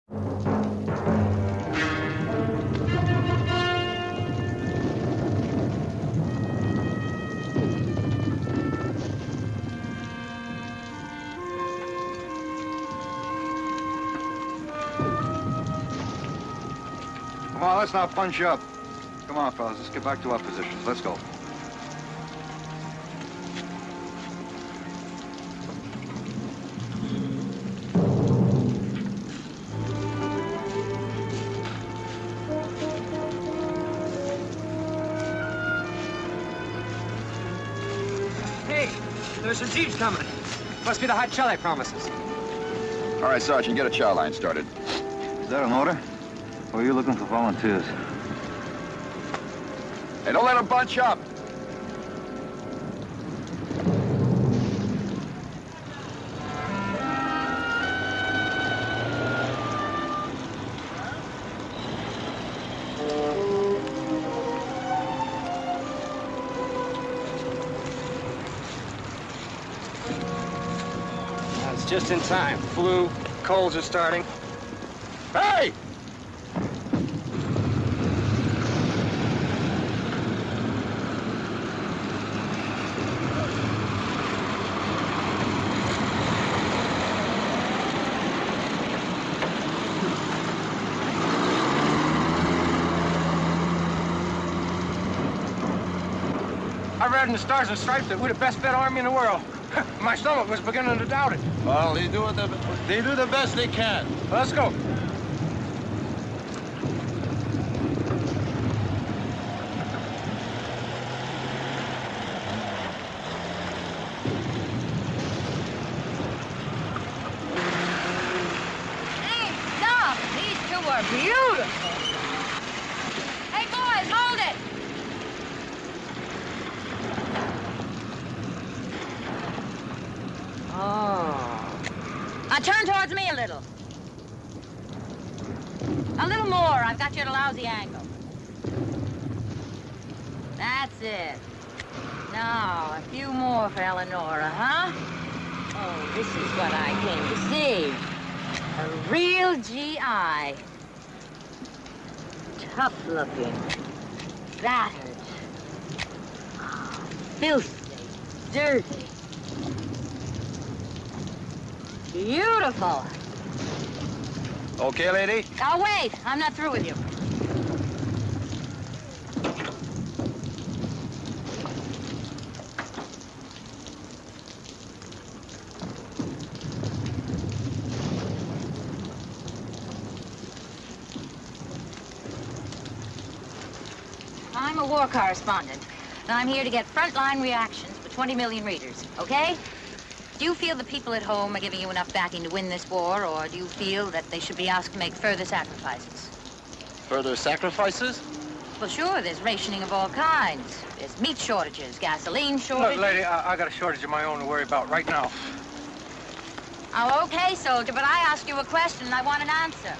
Come on, let's not punch up. Come on, fellas, let's get back to our positions. Let's go. Hey, there's some jeeps coming. Must be the hot shell I promises. All right, Sergeant, get a chow line started. Is that an order? Or are you looking for volunteers? Hey, don't let them bunch up. It's just in time. Flu, colds are starting. Hey! I read in the Stars and Stripes that we're the best fed army in the world. My stomach was beginning to doubt it. Well, they do the best they can. Let's go. Hey, stop! These two are beautiful. Hey, boys, hold it! Oh. Now turn towards me a little. A little more. I've got you at a lousy angle. That's it. Now, a few more for Eleonora, huh? Oh, this is what I came to see. A real GI. Tough looking. Battered. Filthy. Dirty. Beautiful. Okay, lady? Oh, wait. I'm not through with you. I'm a war correspondent, and I'm here to get frontline reactions for 20 million readers, okay? Do you feel the people at home are giving you enough backing to win this war, or do you feel that they should be asked to make further sacrifices? Further sacrifices? Well, sure, there's rationing of all kinds. There's meat shortages, gasoline shortages. Look, lady, I got a shortage of my own to worry about right now. Oh, okay, soldier, but I asked you a question and I want an answer.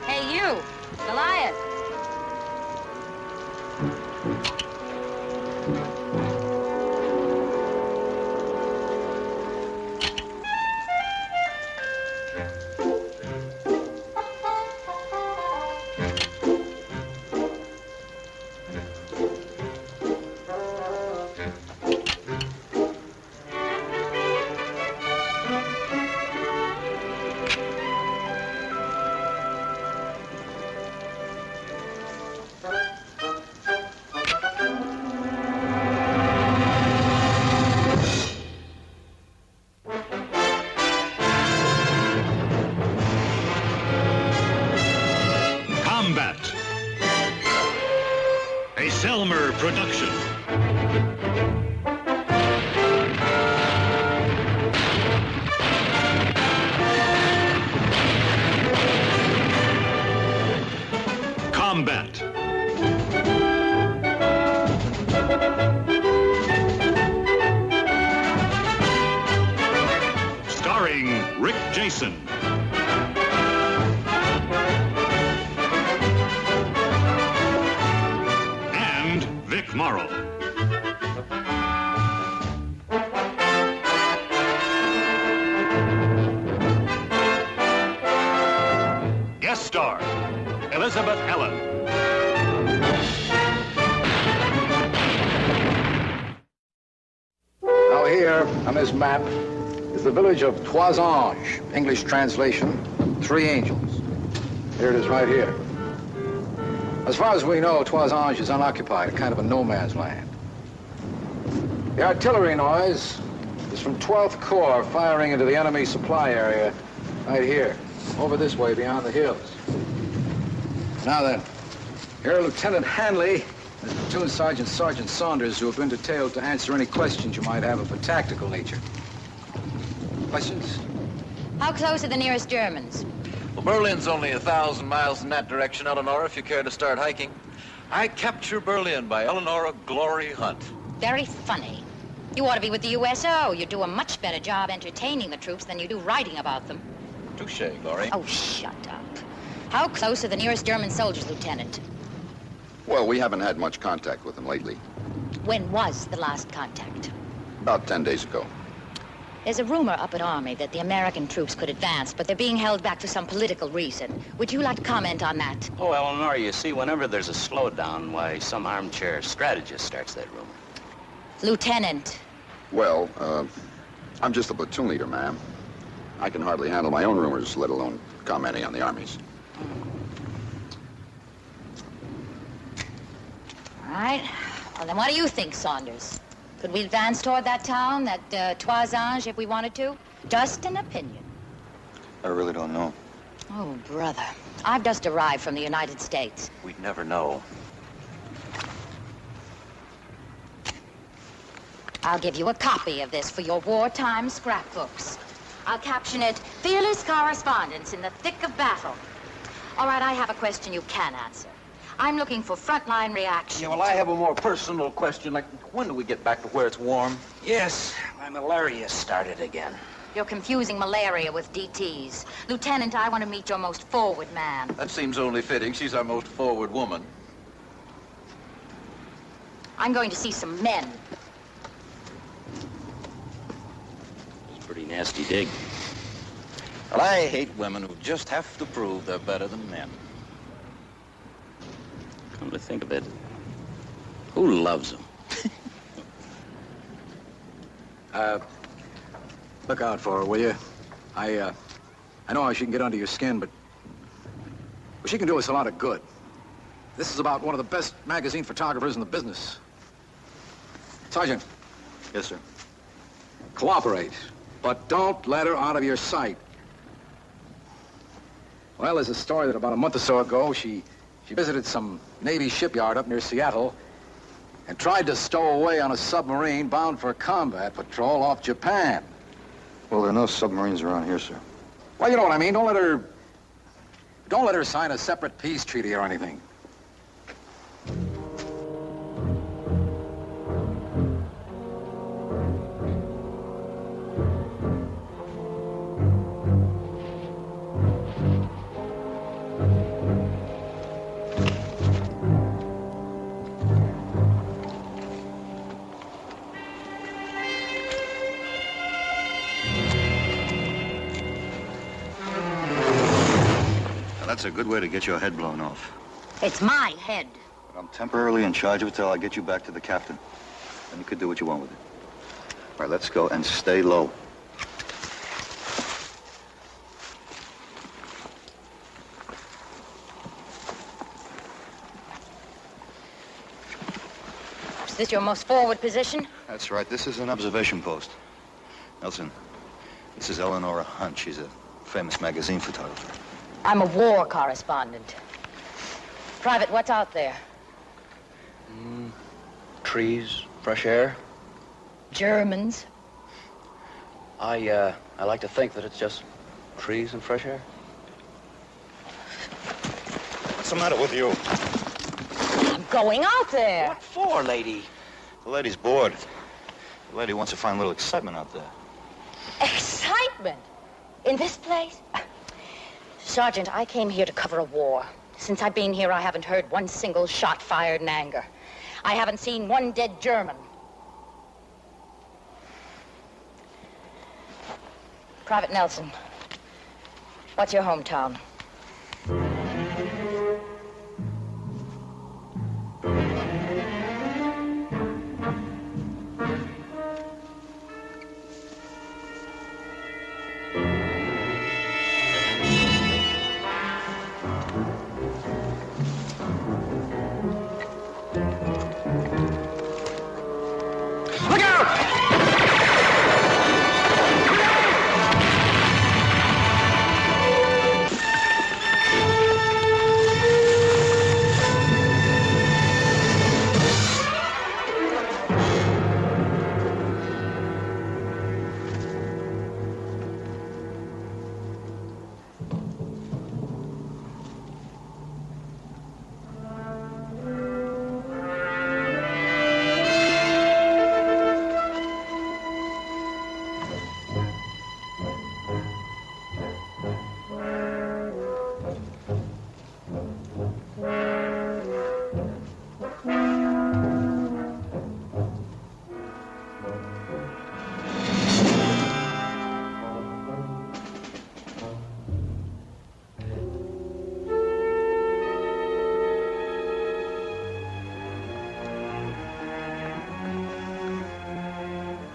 Hey, you, Goliath. Combat, a Selmer production. Combat. Starring Rick Jason. tomorrow. Guest star, Elizabeth Ellen. Now here, on this map, is the village of Toisange. English translation, Three Angels. Here it is right here. As far as we know, Toisange is unoccupied, a kind of a no man's land. The artillery noise is from 12th Corps firing into the enemy supply area right here, over this way beyond the hills. Now then, here are Lieutenant Hanley and Platoon Sergeant Sergeant Saunders, who have been detailed to answer any questions you might have of a tactical nature. Questions? How close are the nearest Germans? Well, Berlin's only 1,000 miles in that direction, Eleanor, if you care to start hiking. I Capture Berlin by Eleanor Glory Hunt. Very funny. You ought to be with the USO. You do a much better job entertaining the troops than you do writing about them. Touche, Glory. Oh, shut up. How close are the nearest German soldiers, Lieutenant? Well, we haven't had much contact with them lately. When was the last contact? About 10 days ago. There's a rumor up at Army that the American troops could advance, but they're being held back for some political reason. Would you like to comment on that? Oh, Eleanor, you see, whenever there's a slowdown, why, some armchair strategist starts that rumor. Lieutenant. Well, I'm just a platoon leader, ma'am. I can hardly handle my own rumors, let alone commenting on the Army's. All right. Well, then what do you think, Saunders? Could we advance toward that town, that Toisange, if we wanted to? Just an opinion. I really don't know. Oh, brother. I've just arrived from the United States. We'd never know. I'll give you a copy of this for your wartime scrapbooks. I'll caption it, Fearless Correspondence in the Thick of Battle. All right, I have a question you can answer. I'm looking for frontline reaction. Yeah, well, I have a more personal question, like, when do we get back to where it's warm? Yes, my malaria started again. You're confusing malaria with DTs. Lieutenant, I want to meet your most forward man. That seems only fitting. She's our most forward woman. I'm going to see some men. It's a pretty nasty dig. Well, I hate women who just have to prove they're better than men. Come to think of it, who loves them? Look out for her, will you? I know how she can get under your skin, but she can do us a lot of good. This is about one of the best magazine photographers in the business. Sergeant. Yes, sir. Cooperate, but don't let her out of your sight. Well, there's a story that about a month or so ago, she visited some Navy shipyard up near Seattle and tried to stow away on a submarine bound for a combat patrol off Japan. Well, there are no submarines around here, sir. Well, you know what I mean. Don't let her sign a separate peace treaty or anything. That's a good way to get your head blown off. It's my head. But I'm temporarily in charge of it till I get you back to the captain. Then you could do what you want with it. All right, let's go and stay low. Is this your most forward position? That's right. This is an observation post. Nelson, this is Eleanor Hunt. She's a famous magazine photographer. I'm a war correspondent. Private, what's out there? Trees, fresh air. Germans. I like to think that it's just trees and fresh air. What's the matter with you? I'm going out there. What for, lady? The lady's bored. The lady wants to find a little excitement out there. Excitement? In this place? Sergeant, I came here to cover a war. Since I've been here, I haven't heard one single shot fired in anger. I haven't seen one dead German. Private Nelson, what's your hometown?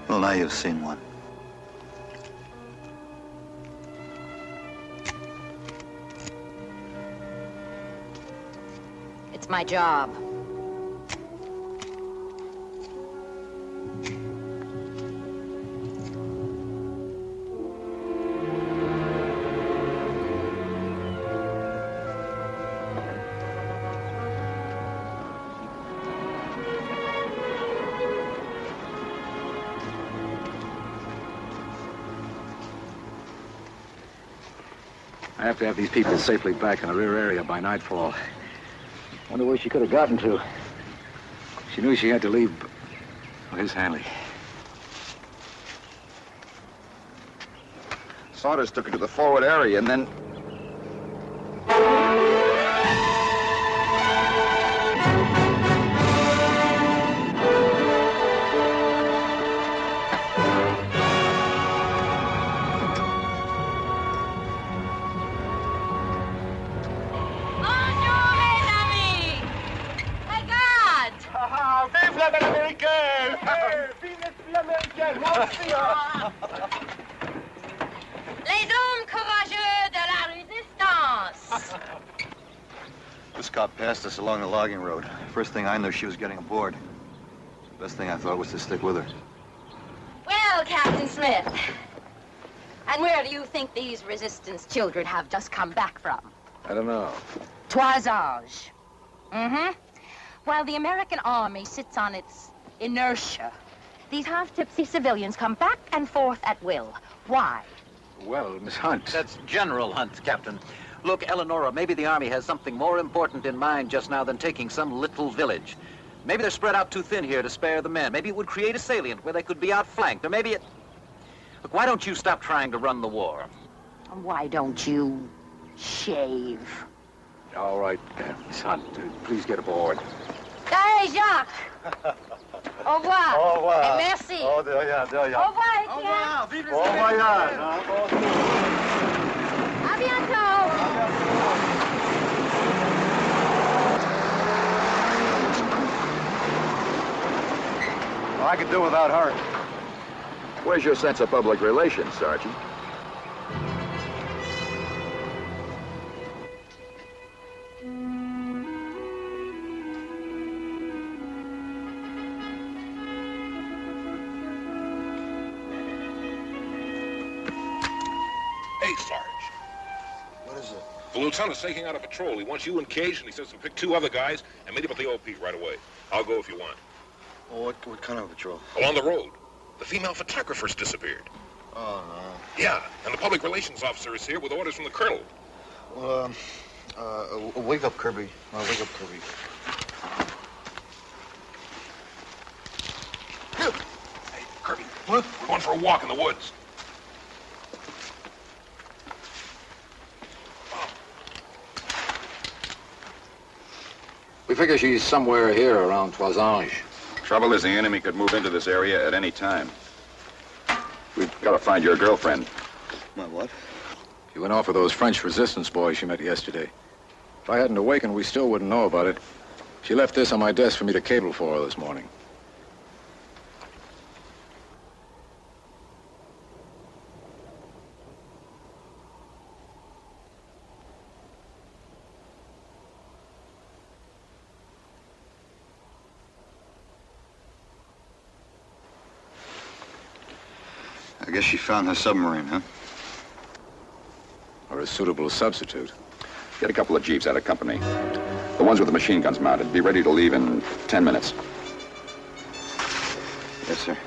Well, now you've seen one. It's my job. I have to have these people safely back in the rear area by nightfall. Wonder where she could have gotten to. She knew she had to leave. Well, here's Hanley. Saunders took her to the forward area and then... Les hommes courageux de la résistance. This cop passed us along the logging road. First thing I knew, she was getting aboard. The best thing I thought was to stick with her. Well, Captain Smith, and where do you think these resistance children have just come back from? I don't know. Toisage. Mm-hmm. While the American army sits on its inertia, these half-tipsy civilians come back and forth at will. Why? Well, Miss Hunt. That's General Hunt, Captain. Look, Eleonora, maybe the Army has something more important in mind just now than taking some little village. Maybe they're spread out too thin here to spare the men. Maybe it would create a salient where they could be outflanked. Or maybe it... Look, why don't you stop trying to run the war? Why don't you shave? All right, Miss Hunt, please get aboard. Hey, Jacques. Au revoir. Au revoir. Et merci. Oh, de rien, de rien. Au revoir, Etienne. Bon voyage, hein? À bientôt. Well, I could do without her. Where's your sense of public relations, Sergeant? Hey, Sarge. What is it? The lieutenant's taking out a patrol. He wants you and Cage, and he says to pick 2 other guys and meet him at the OP right away. I'll go if you want. Well, what kind of patrol? Along the road. The female photographer's disappeared. Oh, Yeah, and the public relations officer is here with orders from the colonel. no. Well, wake up, Kirby. Wake up, Kirby. Hey, Kirby. What? We're going for a walk in the woods. We figure she's somewhere here around Toisange. Trouble is the enemy could move into this area at any time. We've got to find your girlfriend. My what? She went off with those French resistance boys she met yesterday. If I hadn't awakened, we still wouldn't know about it. She left this on my desk for me to cable for her this morning. I guess she found her submarine, huh? Or a suitable substitute. Get a couple of jeeps out of company. The ones with the machine guns mounted. Be ready to leave in 10 minutes. Yes, sir.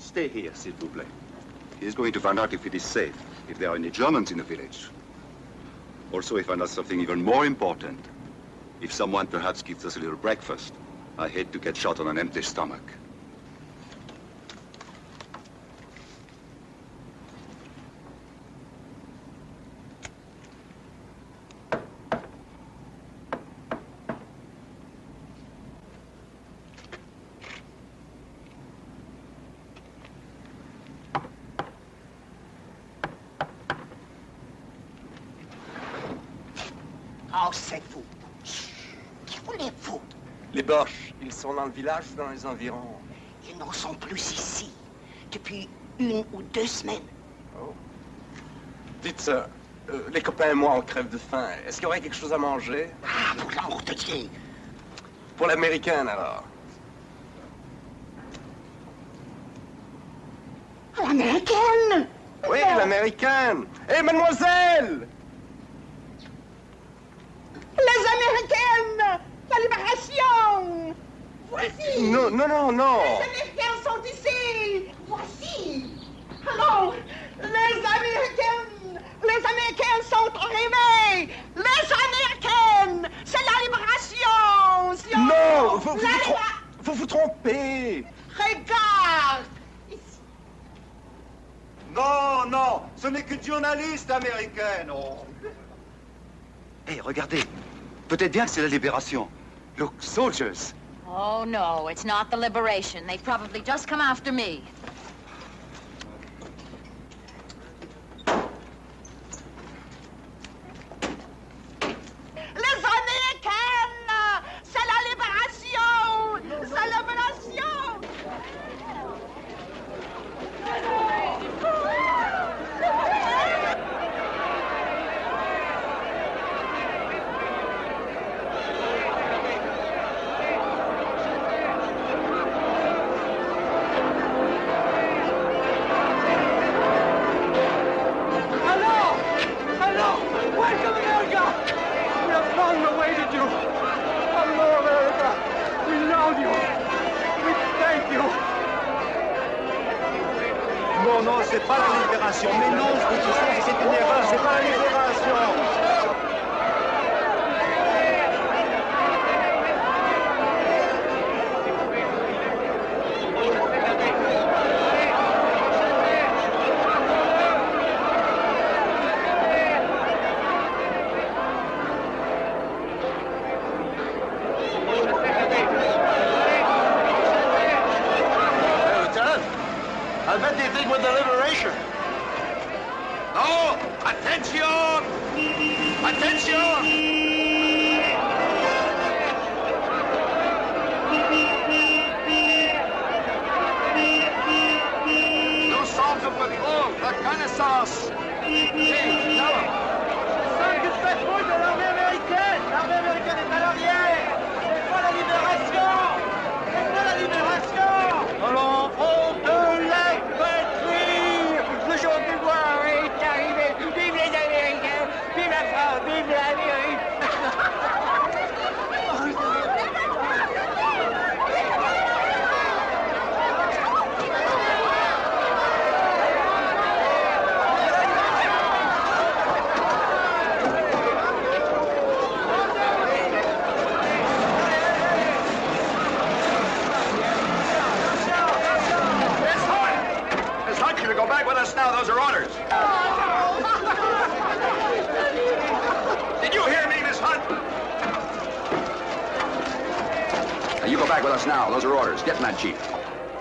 Stay here, s'il vous plaît. He is going to find out if it is safe, if there are any Germans in the village. Also, he found out something even more important. If someone perhaps gives us a little breakfast, I hate to get shot on an empty stomach. Oh, c'est vous. Qui voulez-vous? Les Boches, ils sont dans le village ou dans les environs? Ils n'en sont plus ici depuis 1 ou 2 semaines. Oh. Dites ça, les copains et moi, on crève de faim. Est-ce qu'il y aurait quelque chose à manger? Ah, pour l'amour de Dieu. Pour l'américaine, alors? L'américaine? Oui, l'américaine. Hé, mademoiselle! Les américaines! La libération! Voici! Non, non, non, non! Les américains sont ici! Voici! Alors, les américains sont arrivés! Les américaines! C'est la libération! Non! Vous vous trompez! Regarde! Non, non, ce n'est qu'une journaliste américaine. Oh. Hey, regardez. Peut-être bien que c'est la libération. Look, soldiers. Oh, no, it's not the liberation. They probably just come after me. Les américaines! C'est la libération! C'est la libération! non, c'est pas la libération. Mais non, c'est une erreur, c'est pas la libération.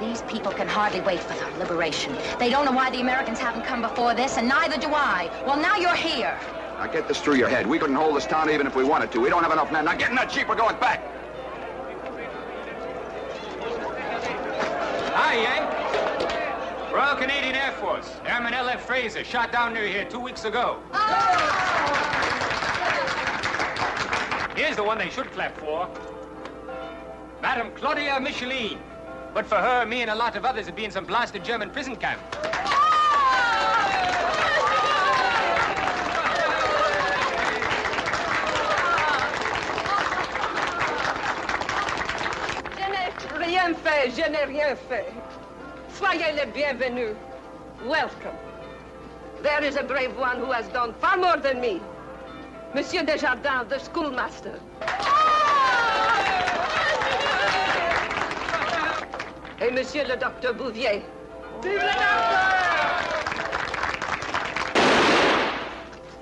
These people can hardly wait for their liberation. They don't know why the Americans haven't come before this, and neither do I. Well, now you're here. Now get this through your head. We couldn't hold this town even if we wanted to. We don't have enough men. Now get in that jeep. We're going back. Hi, Yank. Royal Canadian Air Force. Airman L.F. Fraser, shot down near here 2 weeks ago. Here's the one they should clap for. Madame Claudia Micheline. But for her, me and a lot of others would be in some blasted German prison camp. Je n'ai rien fait. Soyez les bienvenus. Welcome. There is a brave one who has done far more than me. Monsieur Desjardins, the schoolmaster. Et Monsieur le Docteur Bouvier. Vive le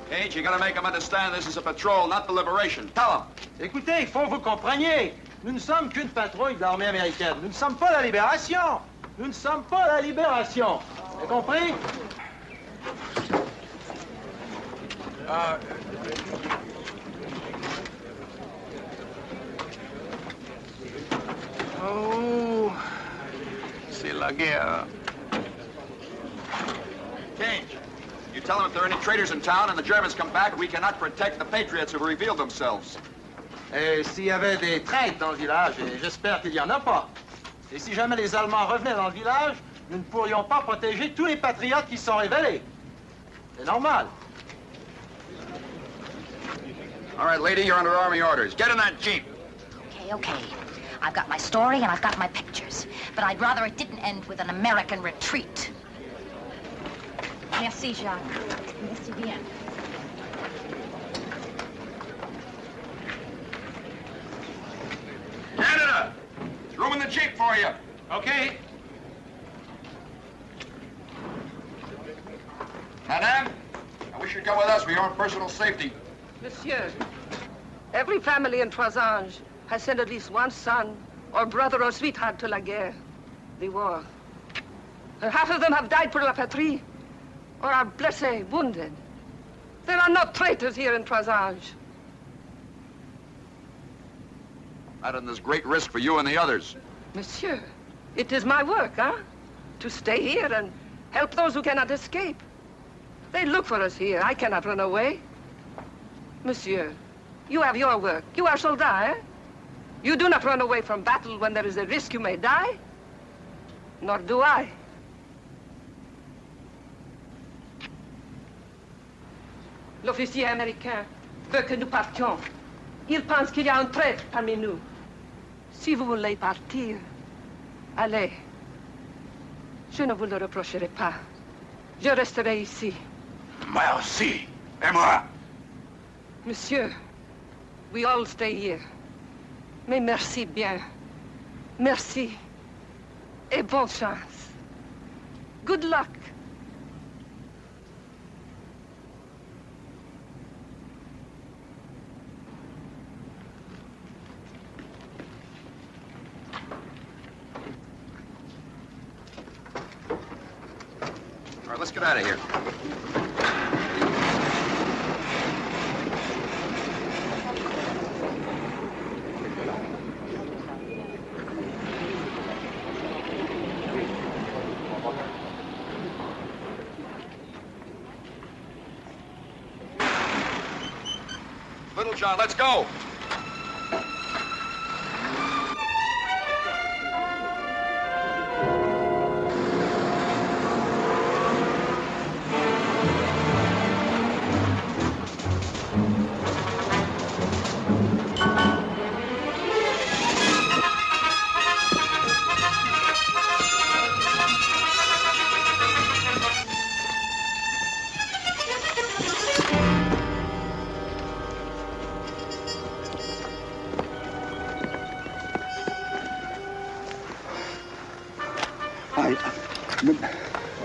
Gage, you gotta make them understand this is a patrol, not the liberation. Tell them. Écoutez, il faut que vous compreniez. Nous ne sommes qu'une patrouille de l'armée américaine. Nous ne sommes pas la libération. Nous ne sommes pas la libération. Vous avez compris? Oh, c'est la guerre. Gage, you tell them if there are any traitors in town and the Germans come back, we cannot protect the patriots who have revealed themselves. Et s'il y avait des traîtres dans le village, et j'espère qu'il n'y en a pas, et si jamais les Allemands revenaient dans le village, nous ne pourrions pas protéger tous les patriotes qui sont révélés. C'est normal. All right, lady, you're under Army orders. Get in that jeep. Okay. I've got my story and I've got my pictures. But I'd rather it didn't end with an American retreat. Merci, Jacques. Merci bien. Canada! There's room in the jeep for you. Okay. Madame, I wish you'd come with us for your own personal safety. Monsieur, every family in Trois-Anges has sent at least one son or brother or sweetheart to la guerre, the war. And half of them have died for la patrie or are blessés, wounded. There are no traitors here in Trois-Anges. Madam, there's great risk for you and the others. Monsieur, it is my work, huh? To stay here and help those who cannot escape. They look for us here. I cannot run away. Monsieur, you have your work. You are soldat, eh? You do not run away from battle when there is a risk you may die. Nor do I. L'officier américain veut que nous partions. Il pense qu'il y a un traître parmi nous. Si vous voulez partir, allez. Je ne vous le reprocherai pas. Je resterai ici. Merci. Et moi? Monsieur, we all stay here. Mais merci bien. Merci. Et bonne chance. Good luck. All right, let's get out of here. Little John, let's go.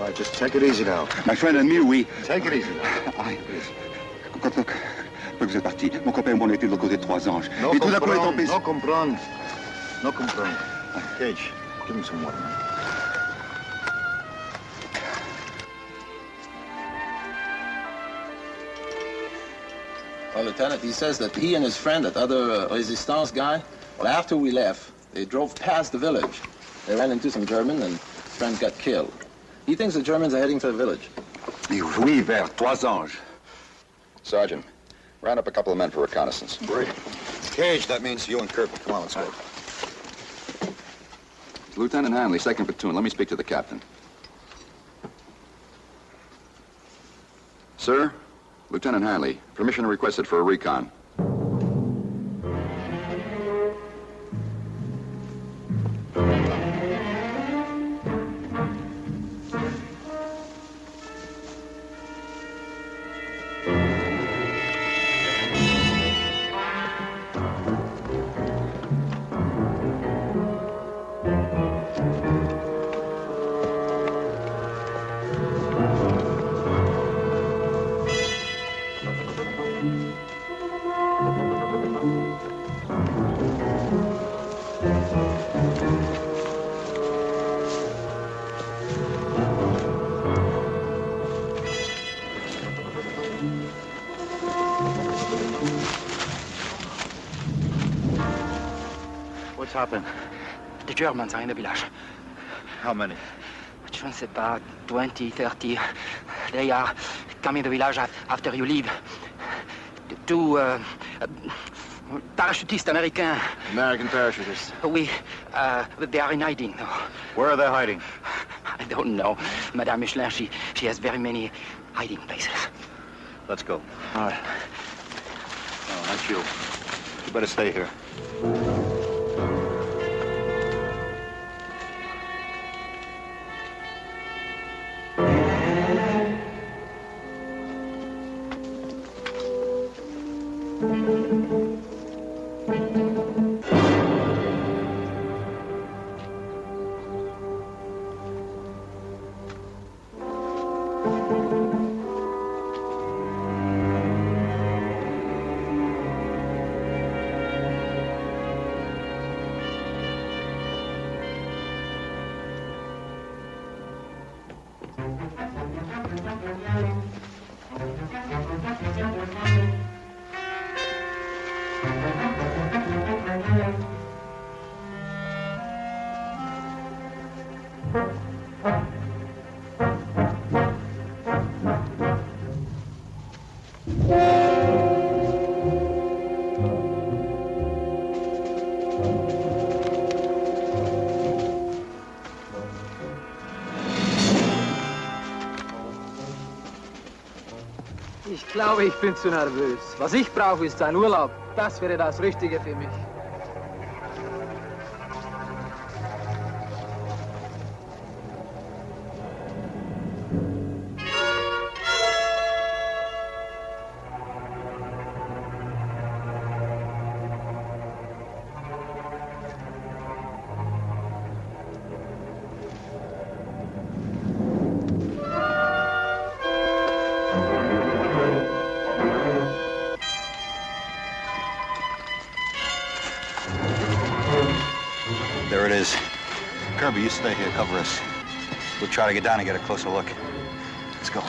All right, just take it easy now. My friend and me, we... Take it easy now. Look, vous êtes parti. Mon copain et moi, on était de l'autre côté de Trois-Anges. Et tout d'un coup, on est tombé... No comprendre. No comprendre. Cage, give him some water, man. Well, Lieutenant, he says that he and his friend, that other Resistance guy, well, after we left, they drove past the village. They ran into some German, and his friend got killed. He thinks the Germans are heading to the village. Oui, vers Trois-Anges. Sergeant, round up a couple of men for reconnaissance. Great. Cage, that means you and Kirby. Come on, let's go. Lieutenant Hanley, 2nd Platoon. Let me speak to the captain. Sir, Lieutenant Hanley, permission requested for a recon. What's happened? The Germans are in the village. How many? Je ne sais pas, 20, 30. They are coming to the village after you leave. Two parachutistes américains. American parachutists. Oui, they are in hiding. Where are they hiding? I don't know. Madame Michelin, she has very many hiding places. Let's go. All right. Oh, that's you. You better stay here. Ich glaube, ich bin zu nervös. Was ich brauche, ist ein Urlaub. Das wäre das Richtige für mich. you stay here, cover us. We'll try to get down and get a closer look. Let's go.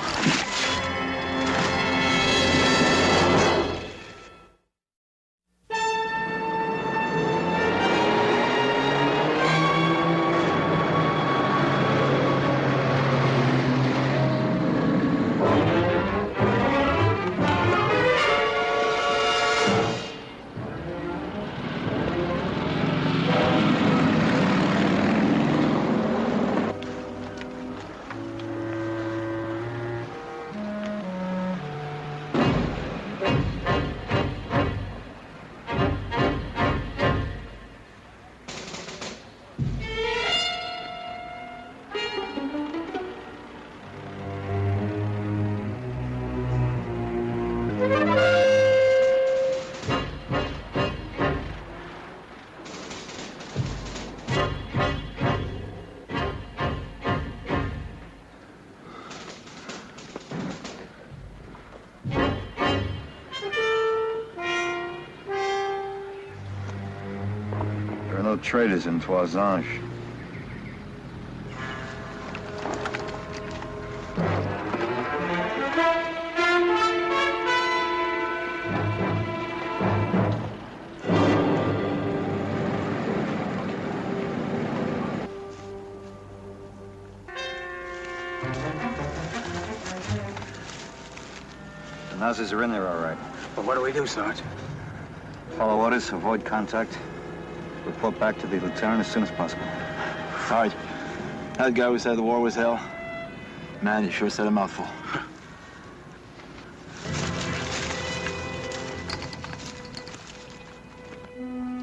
Traders in Toisange. The Nazis are in there, all right. But what do we do, Sarge? Follow orders, avoid contact. Report back to the lieutenant as soon as possible. Sarge, that guy who said the war was hell, man, you sure said a mouthful.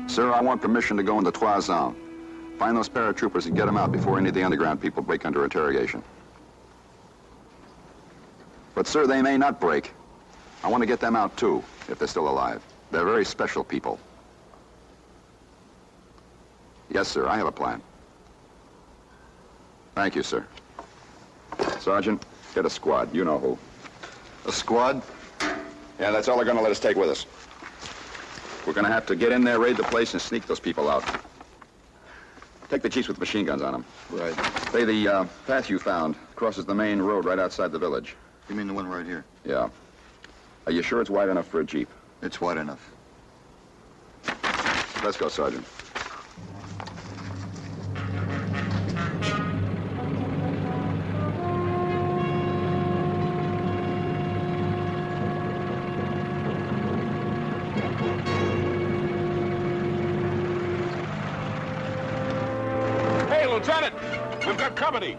Sir, I want permission to go into Toisange. Find those paratroopers and get them out before any of the underground people break under interrogation. But, sir, they may not break. I want to get them out, too, if they're still alive. They're very special people. Yes, sir, I have a plan. Thank you, sir. Sergeant, get a squad. You know who. A squad? Yeah, that's all they're going to let us take with us. We're going to have to get in there, raid the place, and sneak those people out. Take the jeeps with machine guns on them. Right. Say, the path you found crosses the main road right outside the village. You mean the one right here? Yeah. Are you sure it's wide enough for a jeep? It's wide enough. Let's go, Sergeant. Hey, Lieutenant! We've got company!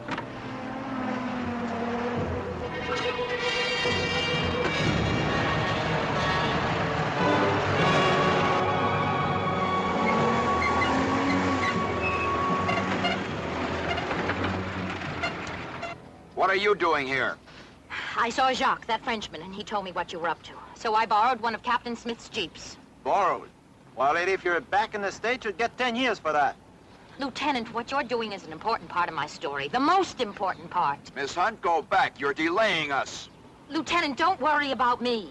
What are you doing here? I saw Jacques, that Frenchman, and he told me what you were up to. So I borrowed one of Captain Smith's jeeps. Borrowed? Well, lady, if you're back in the States, you'd get 10 years for that. Lieutenant, what you're doing is an important part of my story. The most important part. Miss Hunt, go back. You're delaying us. Lieutenant, don't worry about me.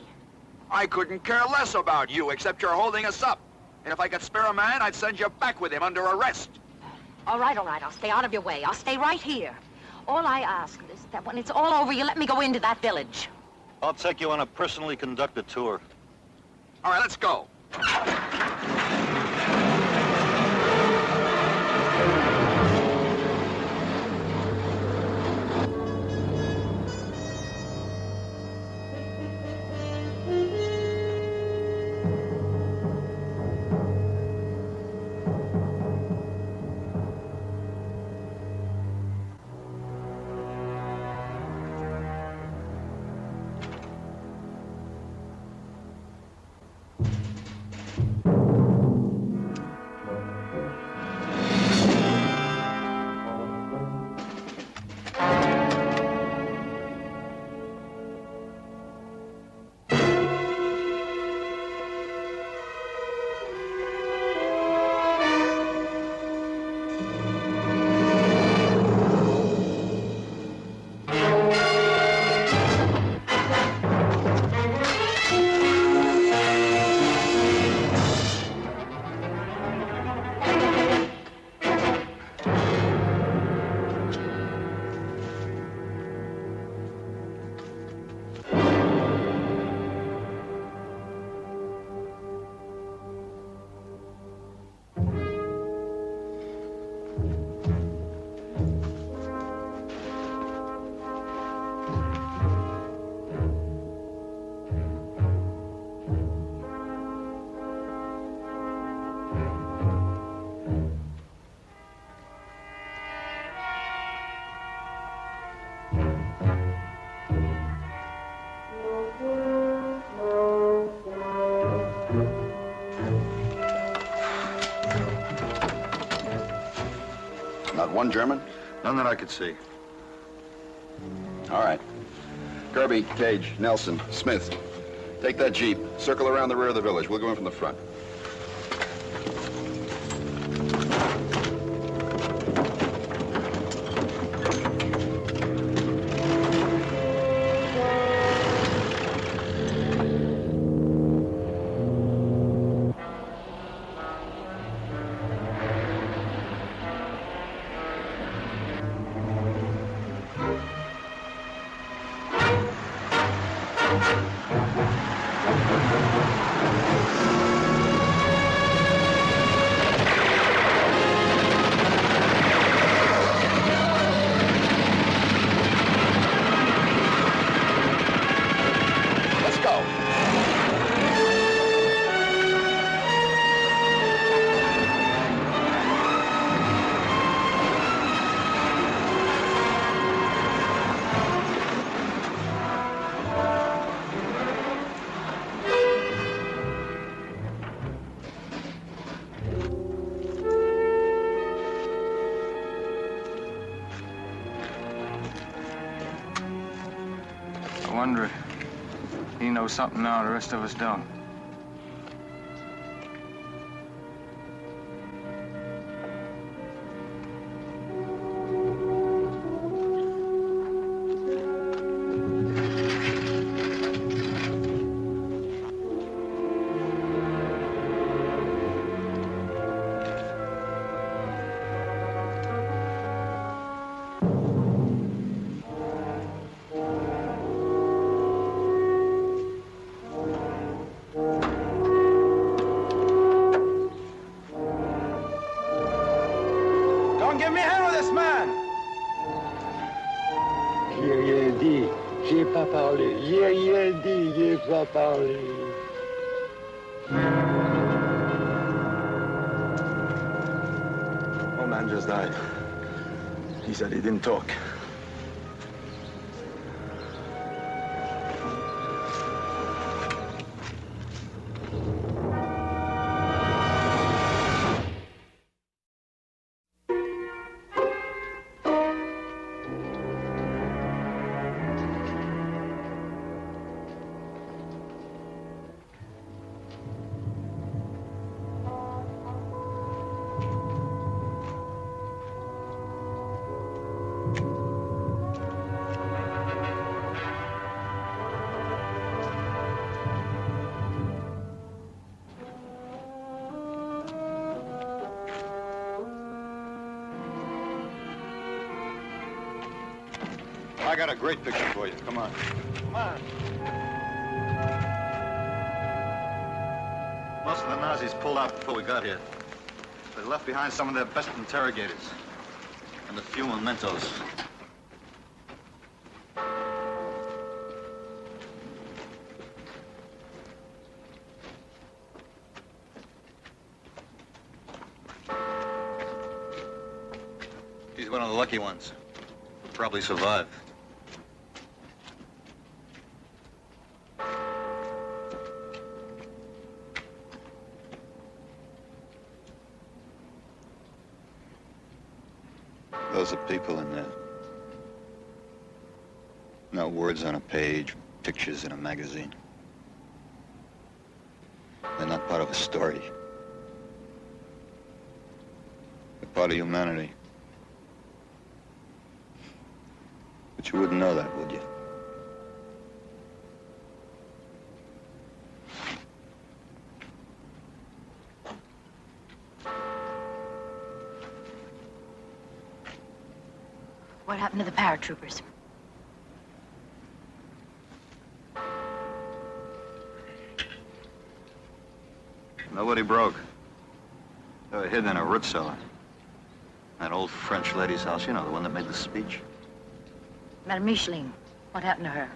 I couldn't care less about you, except you're holding us up. And if I could spare a man, I'd send you back with him under arrest. All right, I'll stay out of your way. I'll stay right here. All I ask is that when it's all over, you let me go into that village. I'll take you on a personally conducted tour. All right, let's go. one German? None that I could see. All right. Kirby, Cage, Nelson, Smith. Take that Jeep. Circle around the rear of the village. We'll go in from the front. I wonder if he knows something now the rest of us don't. Don't give me a hand with this man! J'ai rien dit, j'ai pas parlé. J'ai rien dit, j'ai pas parlé. Old man just died. He said he didn't talk. I got a great picture for you. Come on. Come on. Most of the Nazis pulled out before we got here. They left behind some of their best interrogators and a few mementos. He's one of the lucky ones. He'll probably survive. Those are people in there. No words on a page, pictures in a magazine. They're not part of a story. They're part of humanity. But you wouldn't know that, would you? What happened to the paratroopers? Nobody broke. They were hidden in a root cellar. That old French lady's house, you know, the one that made the speech. Madame Micheline, what happened to her?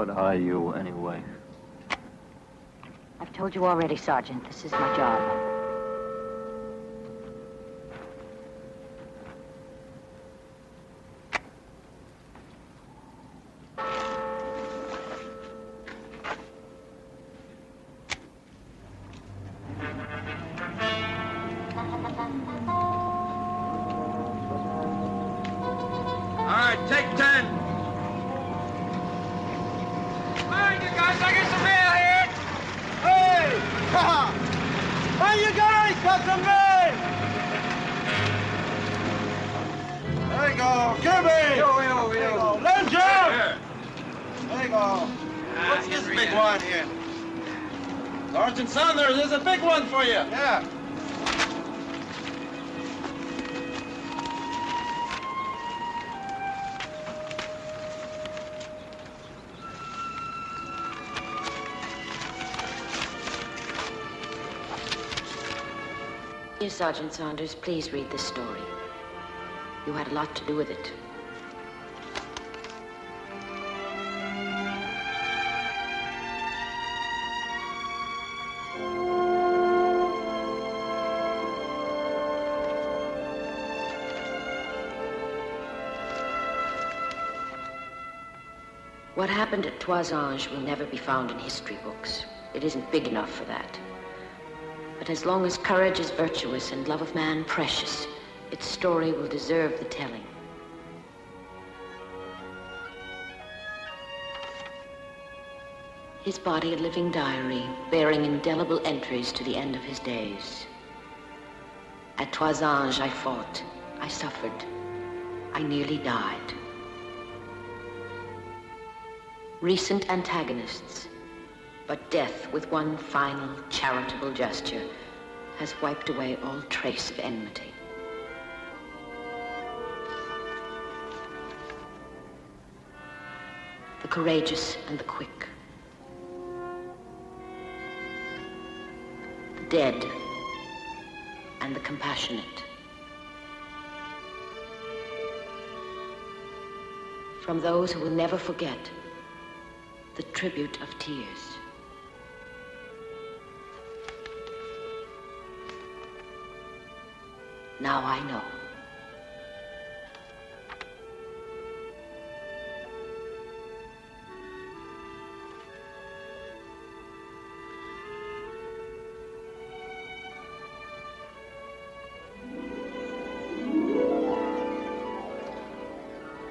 What are you, anyway? I've told you already, Sergeant. This is my job. All right, take 10. Come on, you guys, I get some mail here. Hey! Hey, you guys, got some mail! There you go, Kirby! Yo. Ledger! There you go. What's this big one here? Sergeant Saunders, there's a big one for you. Yeah. Dear Sergeant Saunders, please read this story. You had a lot to do with it. What happened at Toisange will never be found in history books. It isn't big enough for that. But as long as courage is virtuous and love of man precious, its story will deserve the telling. His body a living diary, bearing indelible entries to the end of his days. At Toisange I fought, I suffered, I nearly died. Recent antagonists, but death, with one final charitable gesture, has wiped away all trace of enmity. The courageous and the quick. The dead and the compassionate. From those who will never forget the tribute of tears. Now I know.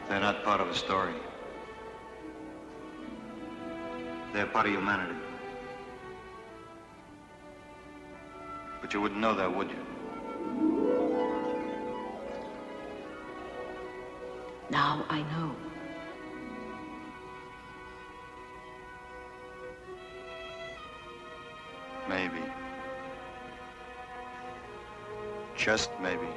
They're not part of a story. They're part of humanity. But you wouldn't know that, would you? Now I know. Maybe. Just maybe.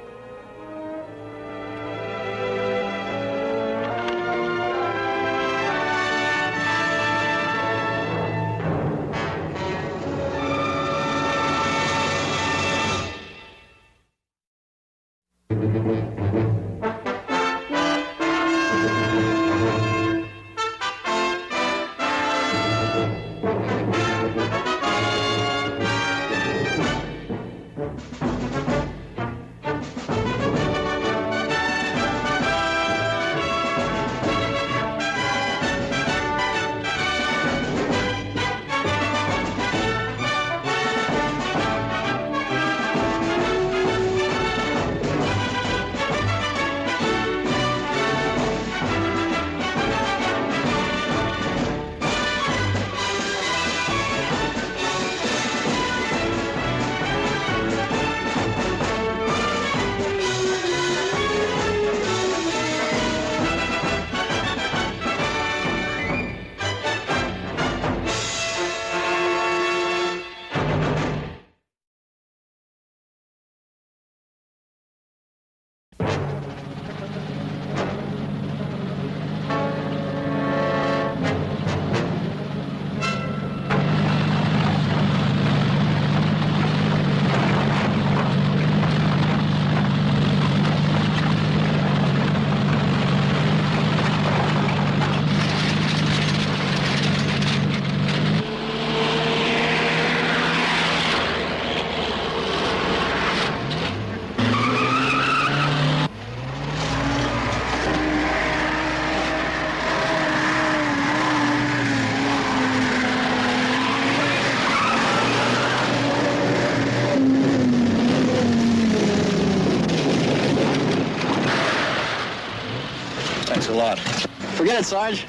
get it, Sarge?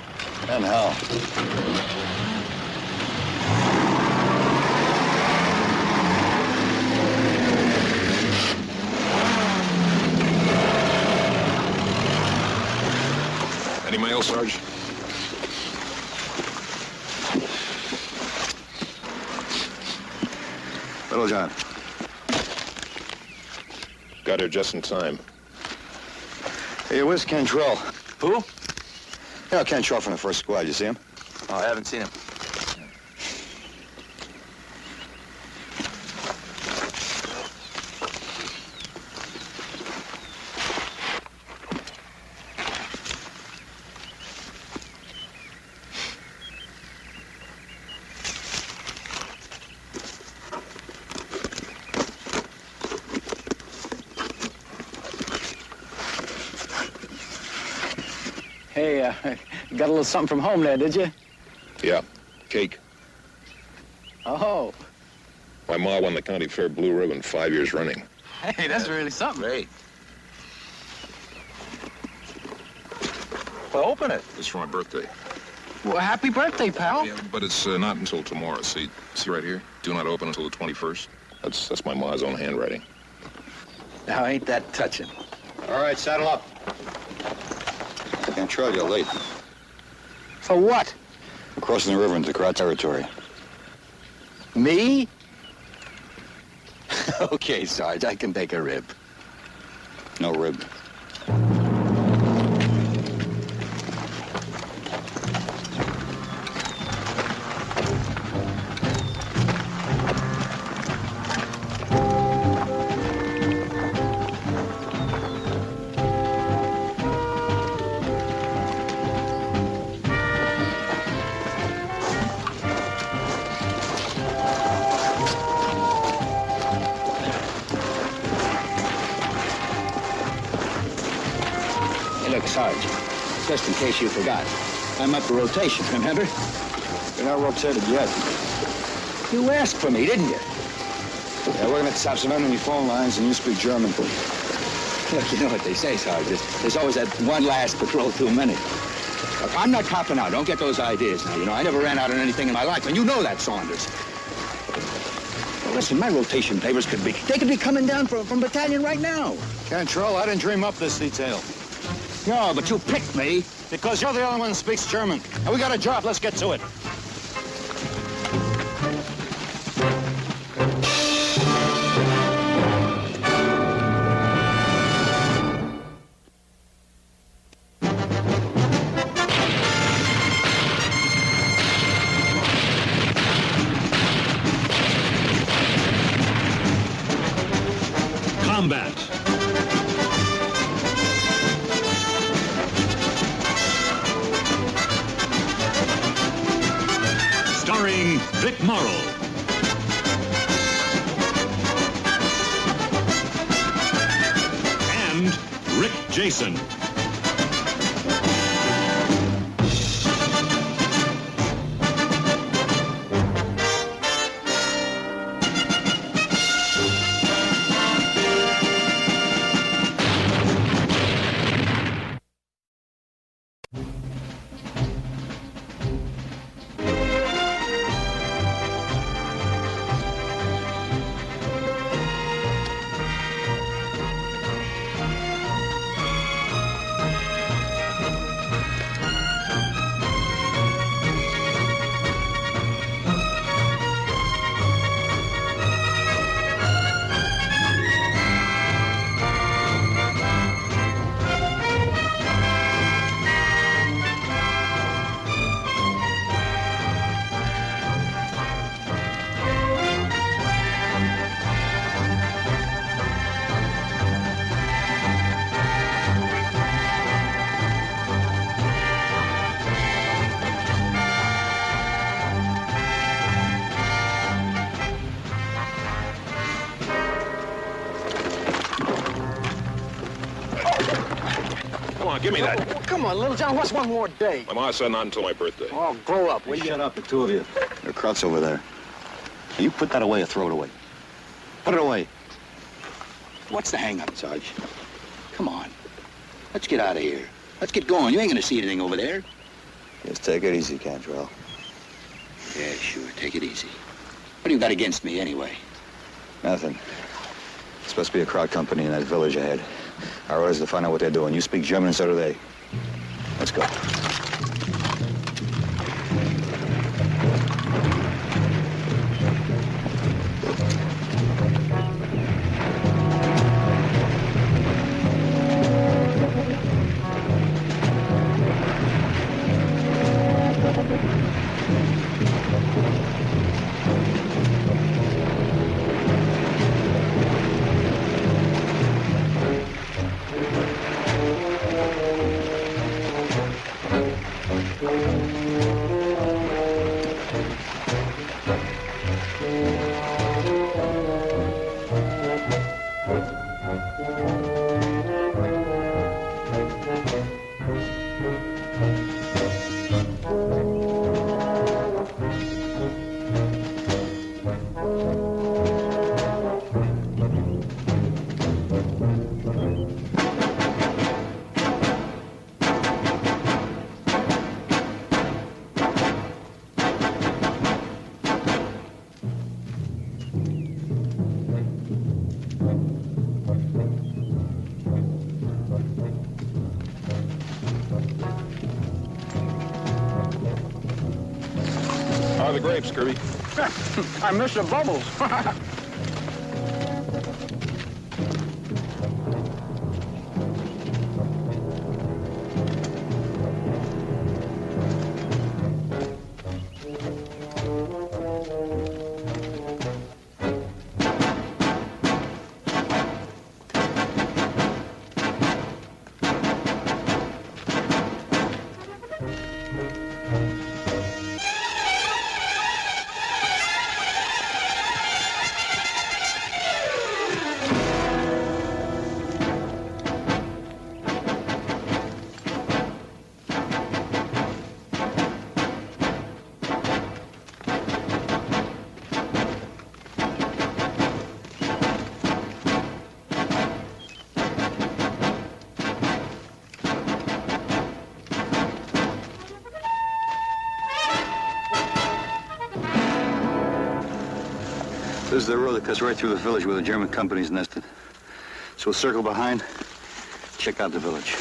And hell. Any mail, Sarge? Little John. Got here just in time. Hey, where's Cantrell? Who? Yeah, Cantrell from the first squad. You see him? Oh, I haven't seen him. Hey, got a little something from home there, did you? Yeah, cake. Oh. My ma won the county fair blue ribbon 5 years running. Hey, that's really something. Great. Well, open it. It's for my birthday. Well, happy birthday, pal. Yeah, but it's not until tomorrow. See right here? Do not open until the 21st. That's my ma's own handwriting. Now, ain't that touching? All right, saddle up. Cantrell, you're late. For what? We're crossing the river into Krat territory. Me? Okay, Sarge, I can take a rib. No rib. Look, Sarge, just in case you forgot, I'm up for rotation, remember? You're not rotated yet. You asked for me, didn't you? Yeah, we're gonna tap some enemy phone lines and you speak German. Look, you know what they say, Sarge. There's always that one last patrol too many. Look, I'm not copping out. Don't get those ideas now. You know, I never ran out on anything in my life, and you know that, Saunders. Well, listen, my rotation papers could be coming down from battalion right now. Cantrell, I didn't dream up this detail. No, but you picked me. Because you're the only one who speaks German. And we got a job. Let's get to it. Combat. Starring Vic Morrow. And Rick Jason. Give me that. Oh, come on, Little John, what's one more day? My ma said not until my birthday. Oh, grow up, will you? Shut up, the two of you. There are Krauts over there. Now, you put that away or throw it away. Put it away. What's the hang-up, Sarge? Come on. Let's get out of here. Let's get going. You ain't gonna see anything over there. Just take it easy, Cantrell. Yeah, sure. Take it easy. What do you got against me, anyway? Nothing. It's supposed to be a crowd company in that village ahead. Our orders to find out what they're doing. You speak German, and so do they. Let's go. How are the grapes, Kirby? I miss the bubbles. This is the road that cuts right through the village where the German company's nested. So we'll circle behind, check out the village.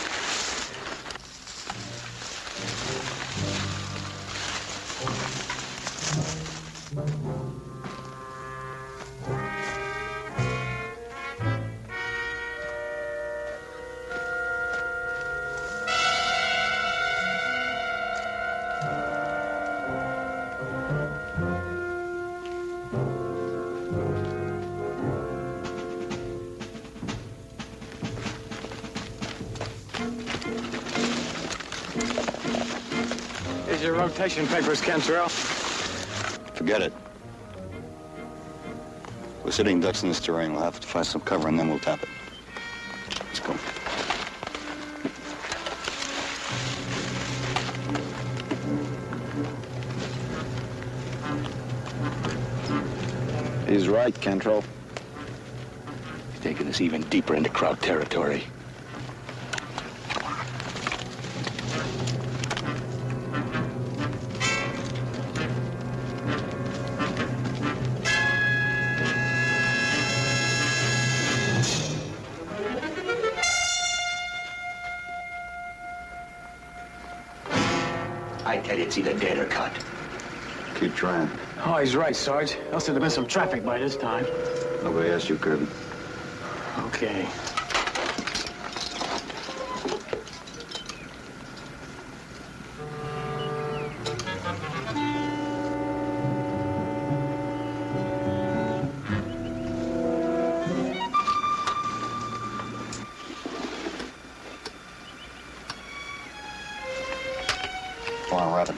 Your rotation papers, Cantrell. Forget it. We're sitting ducks in this terrain. We'll have to find some cover and then we'll tap it. Let's go. He's right, Cantrell. He's taking us even deeper into crowd territory. I tell you, it's either dead or cut. Keep trying. Oh, he's right, Sarge. Else there'd have been some traffic by this time. Nobody asked you, Kirby. Okay. Come on, Rabbit.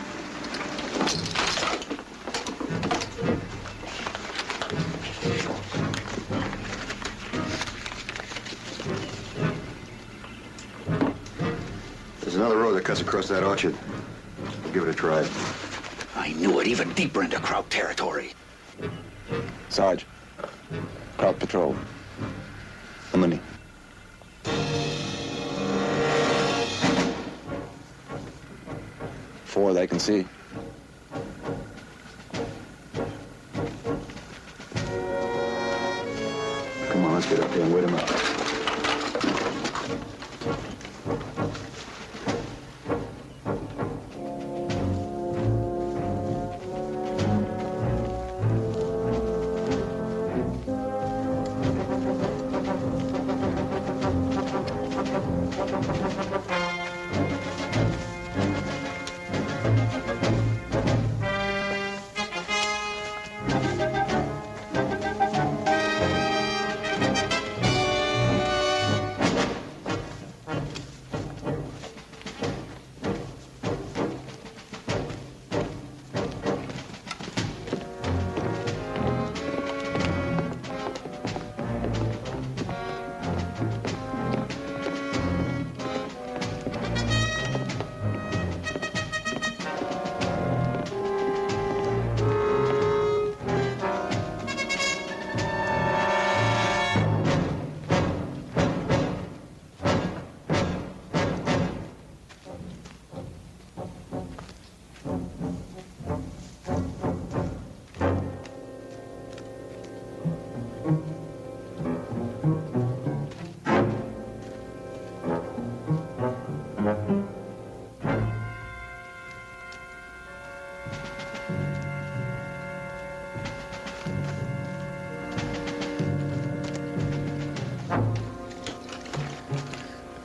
There's another road that cuts across that orchard. We'll give it a try. I knew it, even deeper into crowd territory. Sarge, crowd patrol. How many? four that I can see. Come on, let's get up there and wait him out.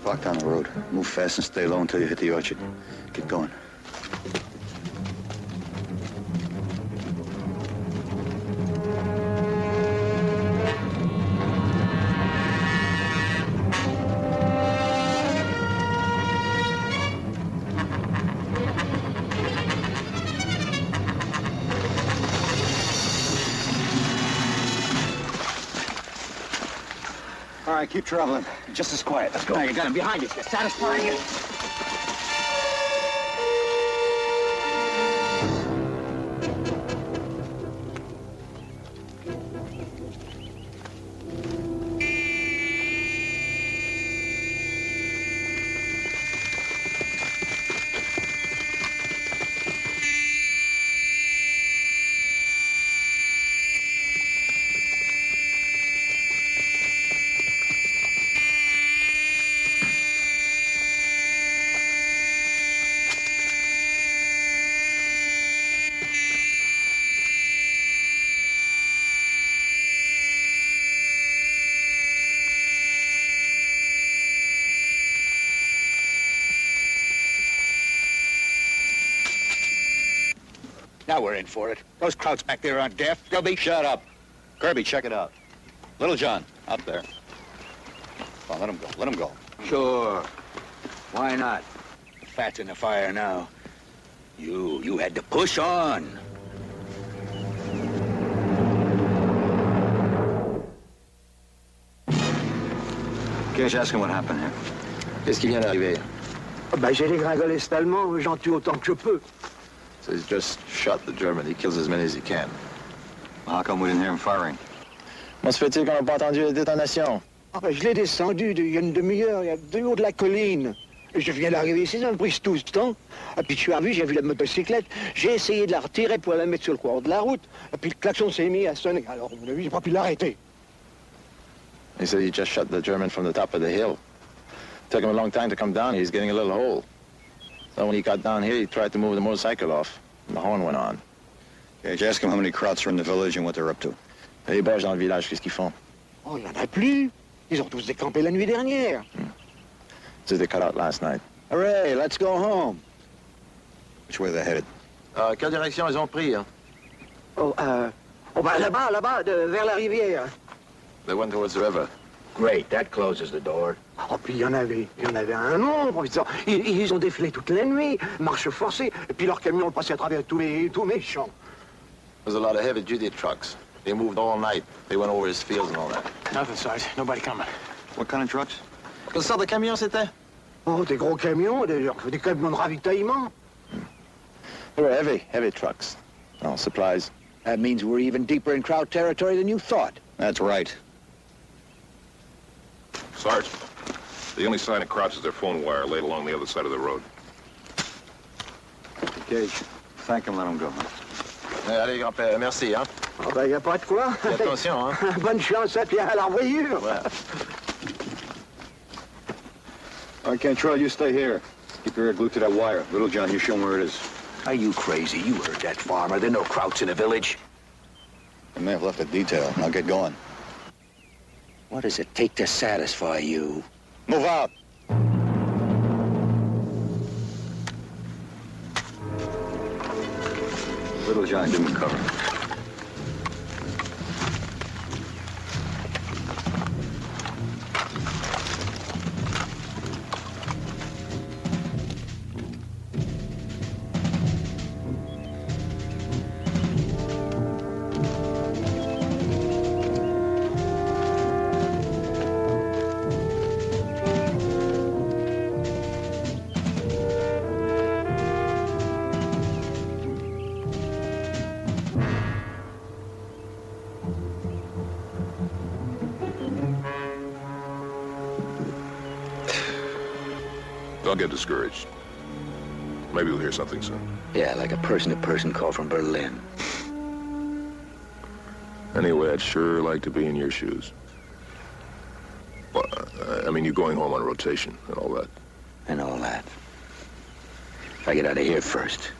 Walk down the road. Move fast and stay low until you hit the orchard. Get going. All right, keep traveling. Just as quiet. Let's go. Now you got him behind you. You're satisfying it. Now we're in for it. Those crowds back there aren't deaf. They'll be... Shut up. Kirby, check it out. Little John, up there. Come on, let him go. Let him go. Sure. Why not? Fat's in the fire now. You had to push on. Gage, ask him what happened here. Qu'est-ce qui vient d'arriver? Ben, j'ai dégringolé cet Allemand, j'en tue autant que je peux. So he's just shot the German. He kills as many as he can. Well, how come we didn't hear him firing? Comment se fait-il qu'on n'a pas entendu les détonations? Ah ben, je l'ai descendu il y a une demi-heure, il y a du haut de la colline. Et je viens d'arriver ici, ça m'a pris tout ce temps. Et puis je suis arrivé, j'ai vu la motocyclette, j'ai essayé de la retirer pour la mettre sur le coin de la route. Et puis le klaxon s'est mis à sonner. Alors, vous l'avez vu, j'ai pas pu l'arrêter. He said he just shot the German from the top of the hill. Took him a long time to come down. He's getting a little hole. So when he got down here, he tried to move the motorcycle off. And the horn went on. Gage, ask him how many Krauts are in the village and what they're up to. Les Boches dans le village, qu'est-ce qu'ils font? Oh, il n'y en a plus. Ils ont tous décampé la nuit dernière. So they cut out last night. Hooray, let's go home. Which way are they headed? Quelle direction ils ont pris, hein? Oh, ben là-bas, vers la rivière. They went towards the river. Great, that closes the door. Oh, puis il y en avait un nombre. Ils ont défilé toute la nuit, marche forcée, et puis leurs camions ont passé à travers tous mes champs. There's a lot of heavy-duty trucks. They moved all night. They went over his fields and all that. Nothing, Sarge. Nobody coming. What kind of trucks? Quelle sorte de camion c'était? Oh, des gros camions, des camions de ravitaillement. They were heavy trucks. All supplies. That means we're even deeper in Kraut territory than you thought. That's right. Sarge, the only sign of Krauts is their phone wire laid along the other side of the road. Gage, thank him, let him go. Allez, grand-père, merci, hein? Ah ben, y a pas de quoi. Fais attention, hein? Bonne chance à Pierre à l'envoyure. Ouais. All right, Cantrell, you stay here. Keep your ear glued to that wire. Little John, you show him where it is. Are you crazy? You heard that farmer. There are no Krauts in the village. They may have left a detail. I'll get going. What does it take to satisfy you? Move out. Little John, give him cover. Don't get discouraged. Maybe we'll hear something soon. Yeah, like a person-to-person call from Berlin. Anyway, I'd sure like to be in your shoes. Well, I mean, you going home on rotation and all that. And all that. If I get out of here first.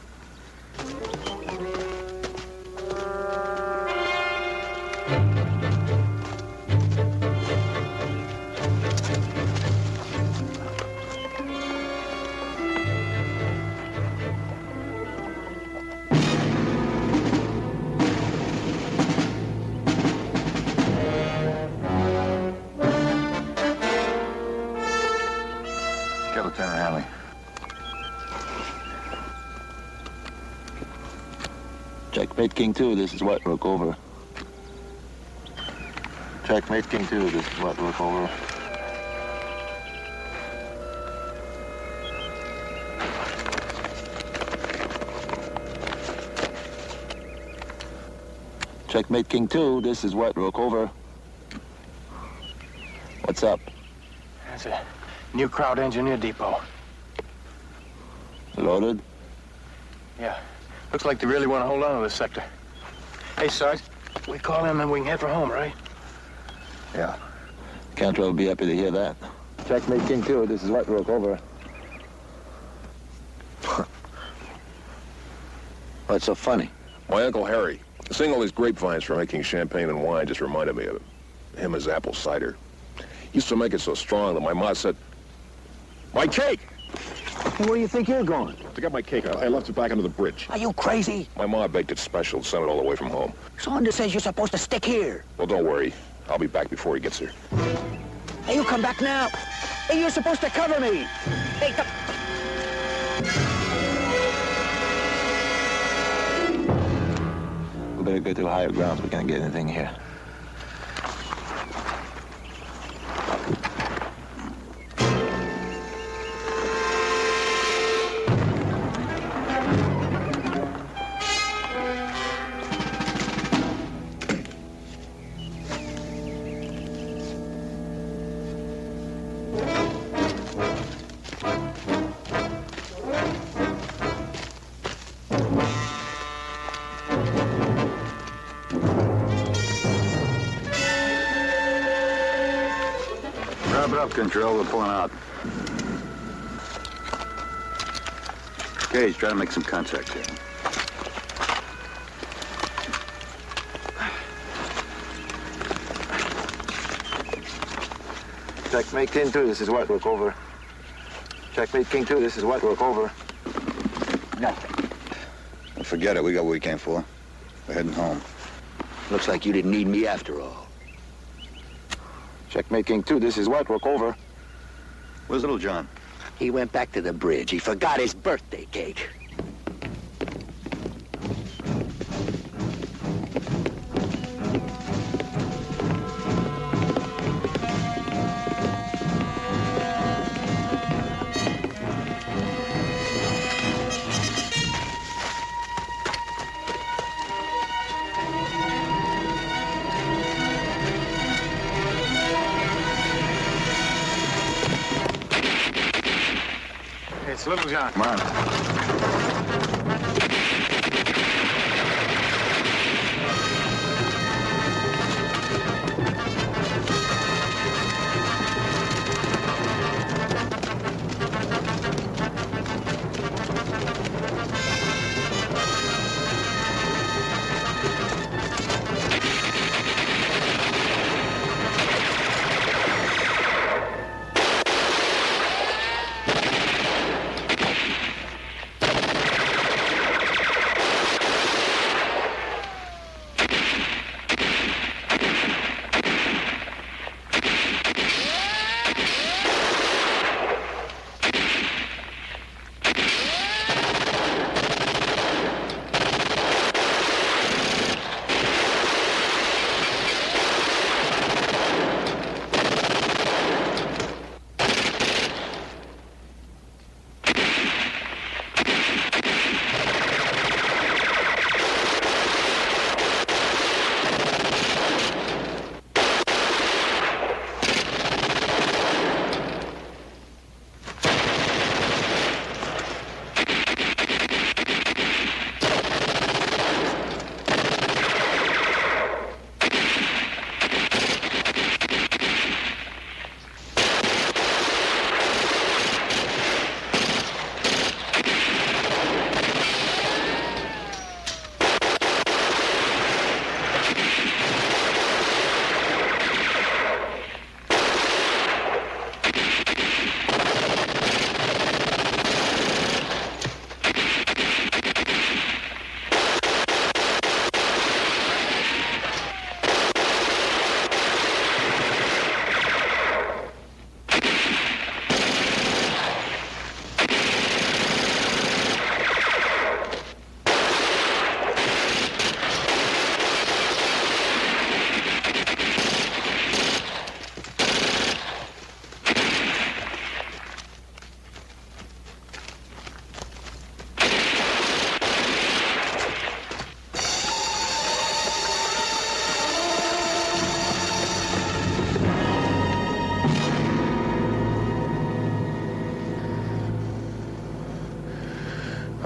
Get Lieutenant Hanley. Checkmate King 2, this is White Rook, over. Checkmate King 2, this is White Rook, over. Checkmate King 2, this is White Rook, over. What's up? That's a new Kraut engineer depot. Loaded? Yeah. Looks like they really want to hold on to this sector. Hey, Sarge, we call him and we can head for home, right? Yeah. Cantrell will be happy to hear that. Checkmate King 2, this is White Rook, over. What's so funny? My Uncle Harry. Seeing all these grapevines for making champagne and wine just reminded me of him. Him as apple cider. Used to make it so strong that my ma said, "My cake!" Where do you think you're going? To get my cake, I left it back under the bridge. Are you crazy? My ma baked it special, sent it all the way from home. Saunders says you're supposed to stick here. Well, don't worry. I'll be back before he gets here. Hey, you come back now. Hey, you're supposed to cover me. Hey, We better go to the higher grounds. We can't get anything here. Wrap it up, Cantrell. We're pulling out. Gage, try to make some contact here. Checkmate King 2, this is White Rook, over. Checkmate King 2, this is White Rook, over. Nothing. Well, forget it. We got what we came for. We're heading home. Looks like you didn't need me after all. Checkmate King 2, this is White Rook, over. Where's Little John? He went back to the bridge. He forgot his birthday cake. It's Little John. Come on.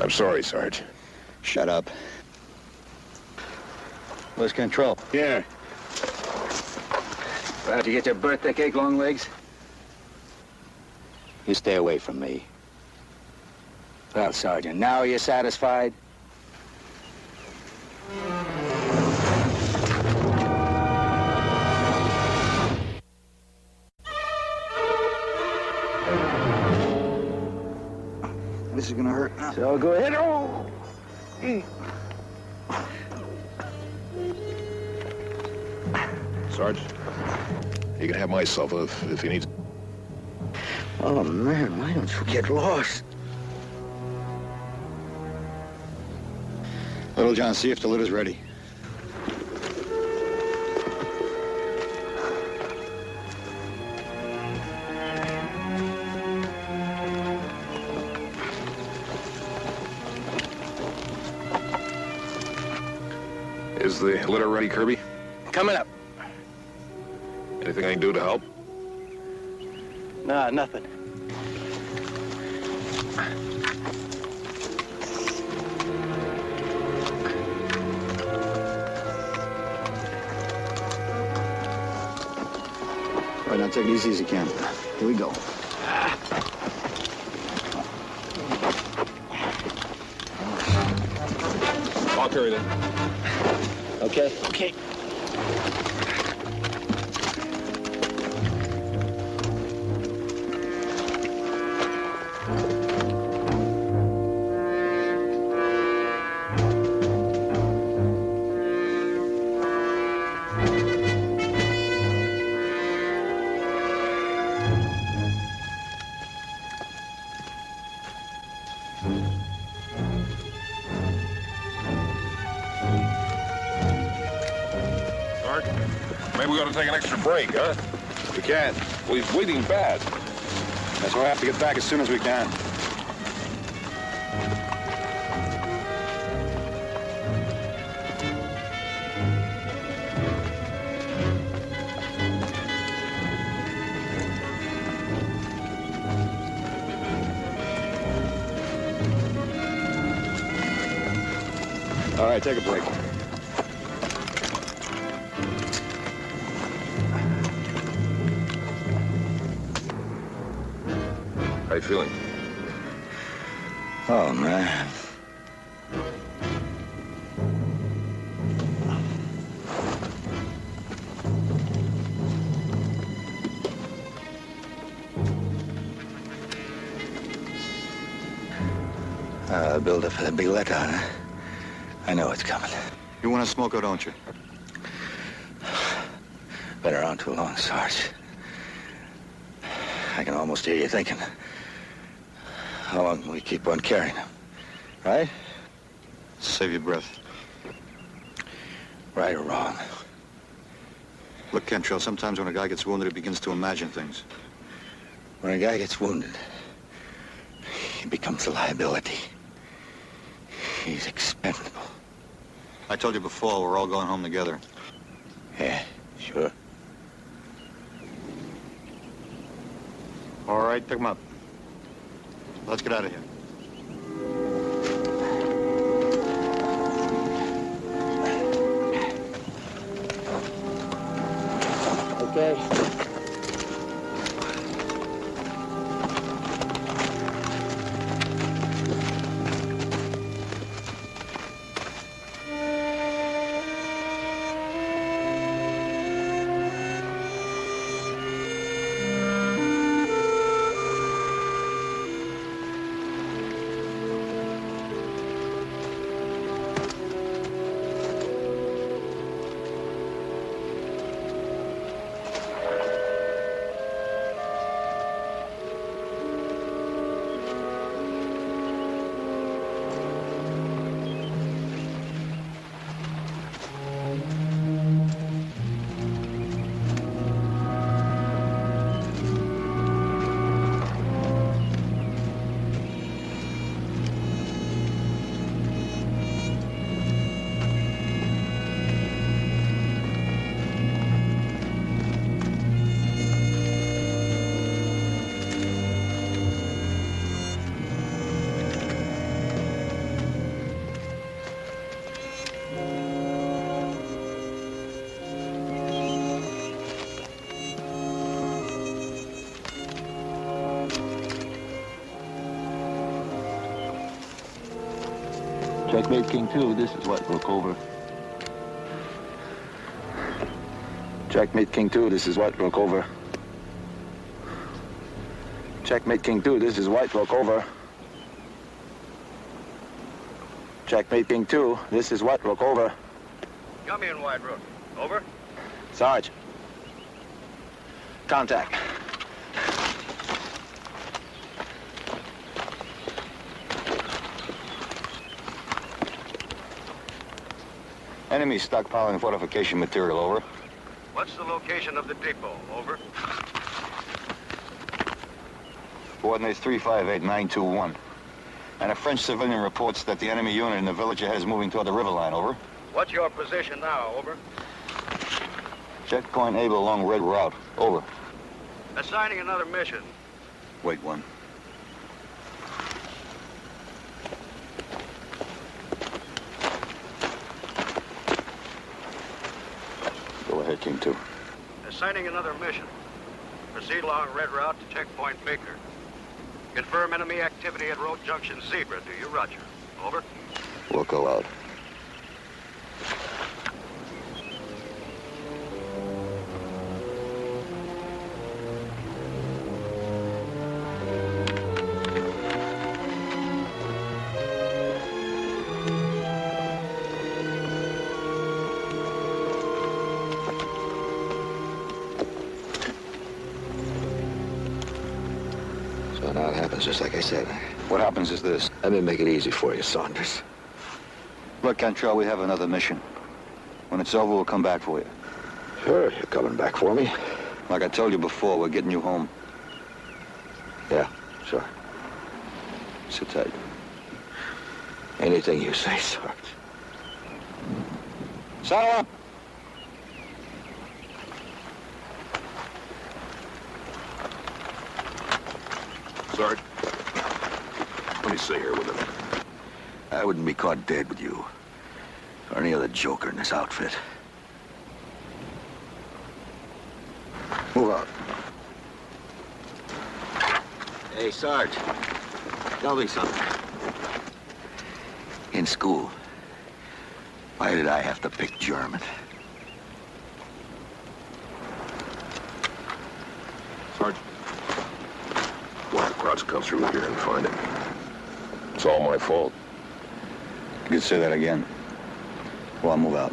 I'm sorry, Sarge. Shut up. Where's Control? Here. Well, did you get your birthday cake, Longlegs? You stay away from me. Well, Sergeant, now are you satisfied? This is gonna hurt now. So go ahead. Oh. Sarge, you can have my cell phone if you need. Oh, man, why don't you get lost? Little John, see if the litter's ready. Is the litter ready, Kirby? Coming up. Anything I can do to help? Nah, nothing. All right, now take it easy as you can. Here we go. I'll carry them. Okay? Okay. Sarge, maybe we ought to take an extra break, huh? We can't. Well, he's bleeding bad. That's why we have to get back as soon as we can. All right, take a break. How you feeling? Oh, man. Build up for the big letdown, huh? I know it's coming. You want to smoke or don't you? Been around too long, Sarge. I can almost hear you thinking. How long can we keep on carrying him? Right? Save your breath. Right or wrong? Look, Cantrell, sometimes when a guy gets wounded, he begins to imagine things. When a guy gets wounded, he becomes a liability. He's expendable. I told you before, we're all going home together. Yeah, sure. All right, pick him up. Let's get out of here. Okay. Checkmate King 2, this is White Rook, over. Checkmate King 2, this is White Rook, over. Checkmate King 2, this is White Rook, over. Checkmate King 2, this is White Rook, over. Come in, White Rook. Over. Sarge. Contact. Enemy stockpiling fortification material, over. What's the location of the depot? Over. Coordinates 358921. And a French civilian reports that the enemy unit in the village ahead is moving toward the river line, over. What's your position now? Over. Checkpoint Able along Red Route, over. Assigning another mission. Wait one. Go ahead, King 2. Assigning another mission. Proceed along Red Route to Checkpoint Baker. Confirm enemy activity at Road Junction Zebra. Do you, Roger? Over. We'll go out. So now it happens just like I said. What happens is this. Let me make it easy for you, Saunders. Look, Cantrell, we have another mission. When it's over, we'll come back for you. Sure, you're coming back for me. Like I told you before, we're getting you home. Yeah, sure. Sit tight. Anything you say, Sarge. Saddle up! Sarge, let me stay here with him. I wouldn't be caught dead with you. Or any other joker in this outfit. Move out. Hey, Sarge. Tell me something. In school, why did I have to pick German? Sarge, one of the crowds come through here and find him. It's all my fault. You could say that again. Well, I'll move out.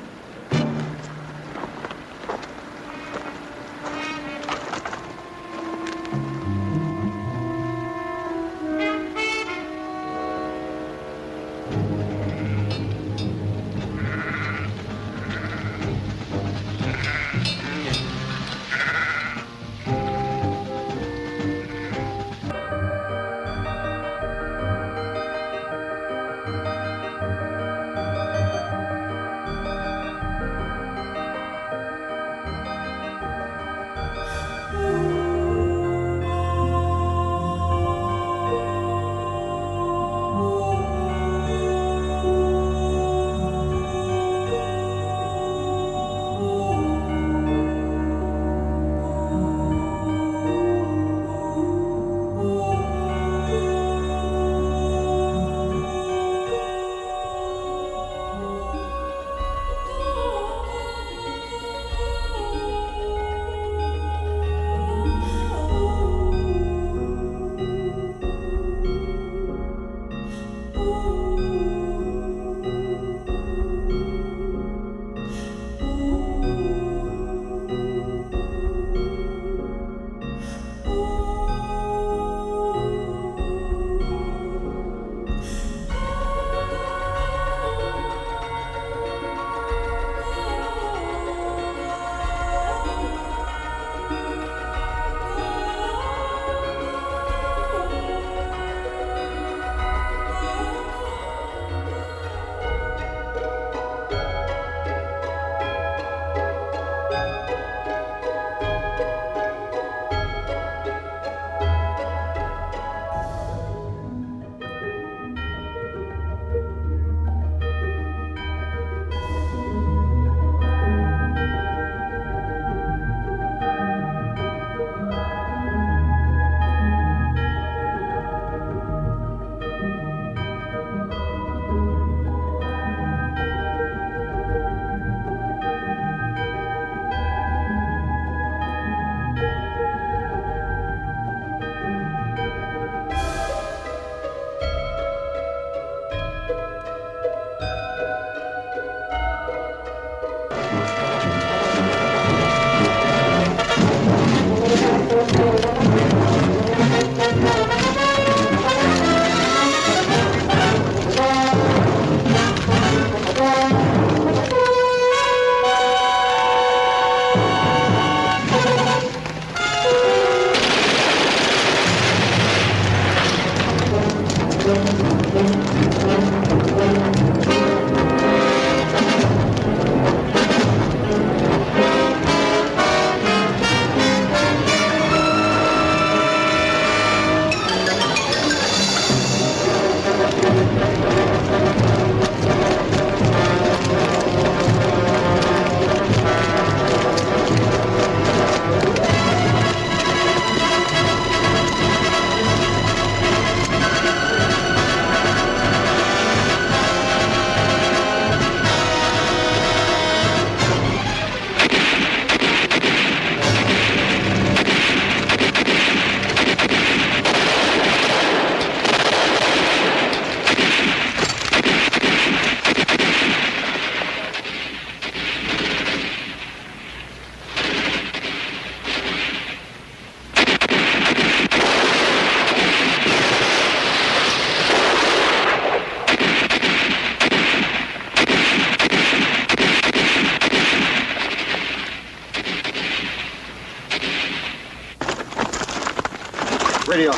Radio.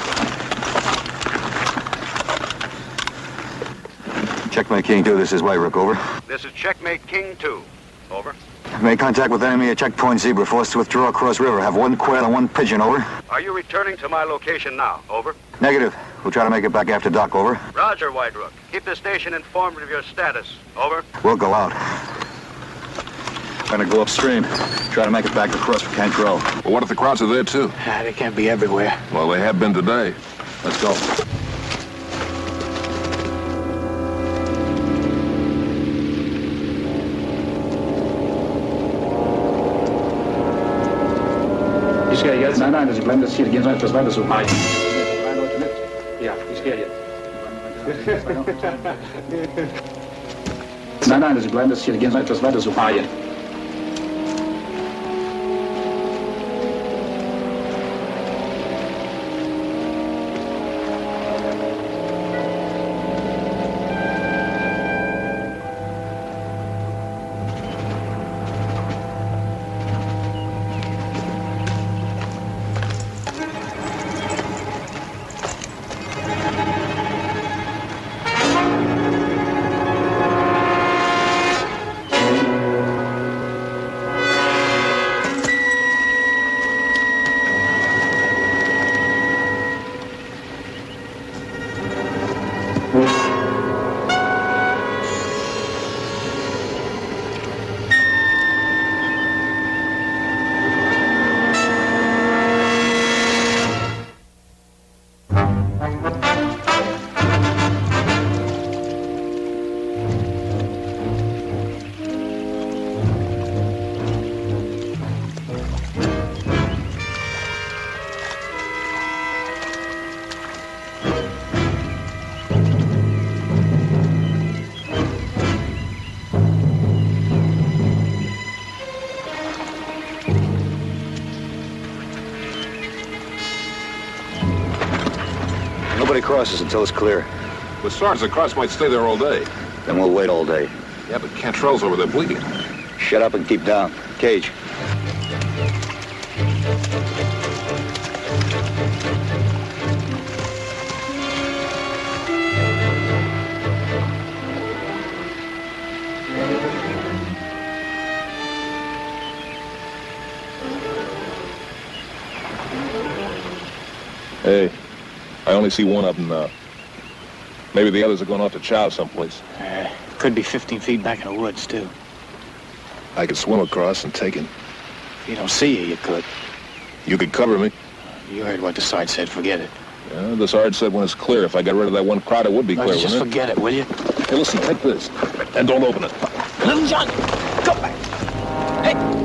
Checkmate King 2, this is White-Rook, over. This is Checkmate King 2. Over. Made contact with enemy at checkpoint Zebra, forced to withdraw across river. Have one quail and one pigeon, over. Are you returning to my location now? Over. Negative. We'll try to make it back after dark, over. Roger, White-Rook. Keep the station informed of your status. Over. We'll go out. Gonna go upstream. Try to make it back across for Cantrell. Well, what if the crowds are there, too? They can't be everywhere. Well, they have been today. Let's go. Ich gehe jetzt. Nein, Sie bleiben das hier. Gehen Sie etwas weiter so. Ja, ich gehe jetzt. Nein, Sie bleiben das hier. Gehen Sie etwas weiter so. Nobody crosses until it's clear. But Sarge, the cross might stay there all day. Then we'll wait all day. Yeah, but Cantrell's over there bleeding. Shut up and keep down. Cage. Hey, I only see one of them now. Maybe the others are going off to chow someplace. Could be 15 feet back in the woods, too. I could swim across and take him. If you don't see you, you could. You could cover me. You heard what the sergeant said. Forget it. Yeah, the sergeant said when it's clear. If I got rid of that one crowd, it would be clear, Just wouldn't forget it, will you? Hey, listen, take this. And don't open it. Little Johnny, come back. Hey!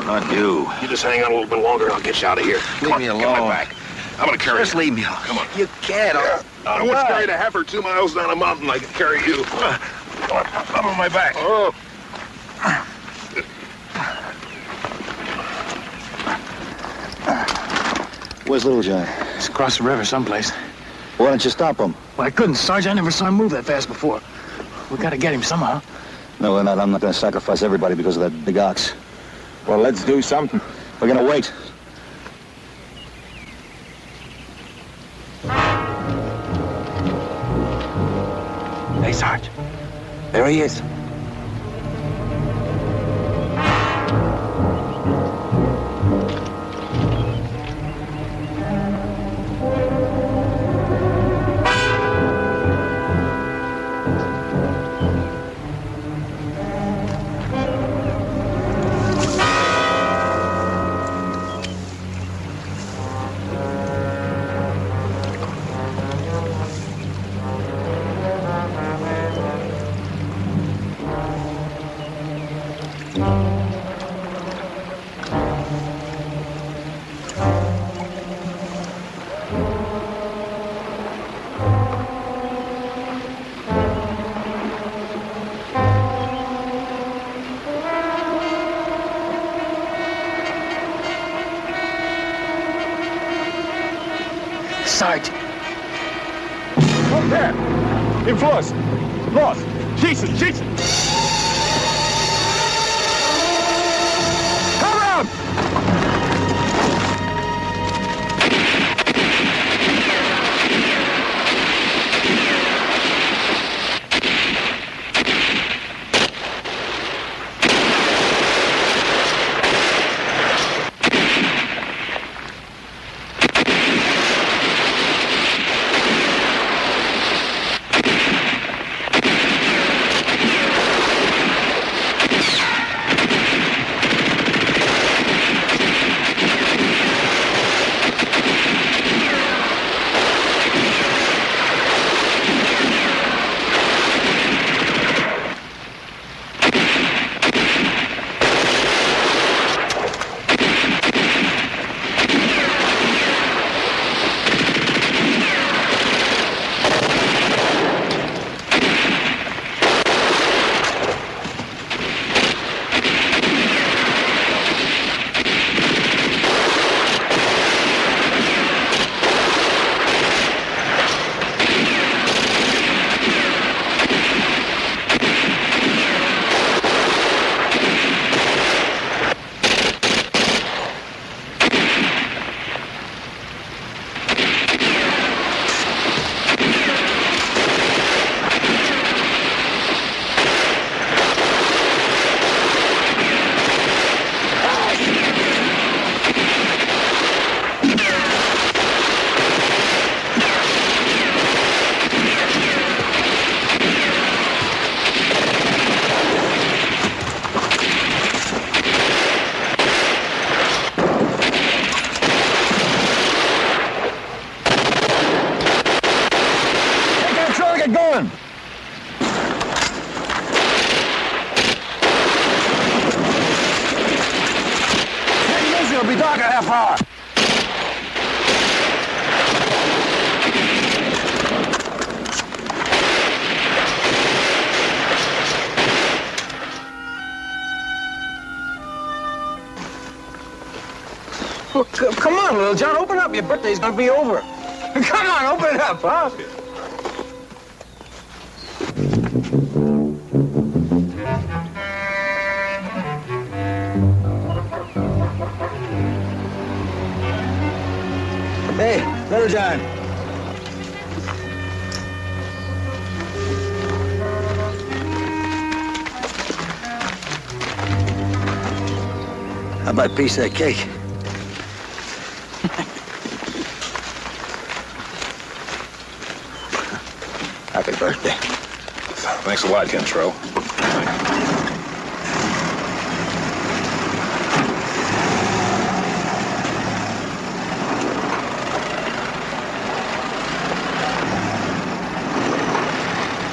not you. You just hang on a little bit longer and I'll get you out of here. Leave me alone. Get my back. I'm gonna carry you. Just leave me alone. Come on. You can't. I once carried a heifer 2 miles down a mountain. I can carry you. I'm on my back. Oh. Where's Little John? He's across the river someplace. Why don't you stop him? Well, I couldn't, Sarge. I never saw him move that fast before. We gotta get him somehow. No, we're not. I'm not gonna sacrifice everybody because of that big ox. Well, let's do something. We're gonna wait. Hey, Sarge. There he is. Sarge. Up there! In Floss! Floss! Jason! Jason! Come around! It'll be dark in half hour. Well, come on, Little John, open up. Your birthday's gonna be over. Come on, open it up, huh? Hey, Little John. How about a piece of that cake? Happy birthday. Thanks a lot, Kentrell.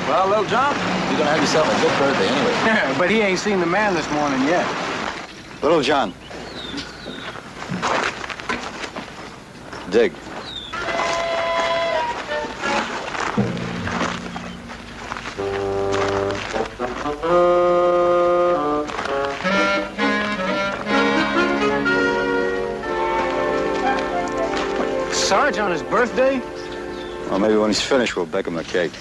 Well, Little John, you're gonna have yourself a good birthday anyway. Yeah, but he ain't seen the man this morning yet. Little John, Dig. Sarge on his birthday? Well, maybe when he's finished, we'll bake him a cake.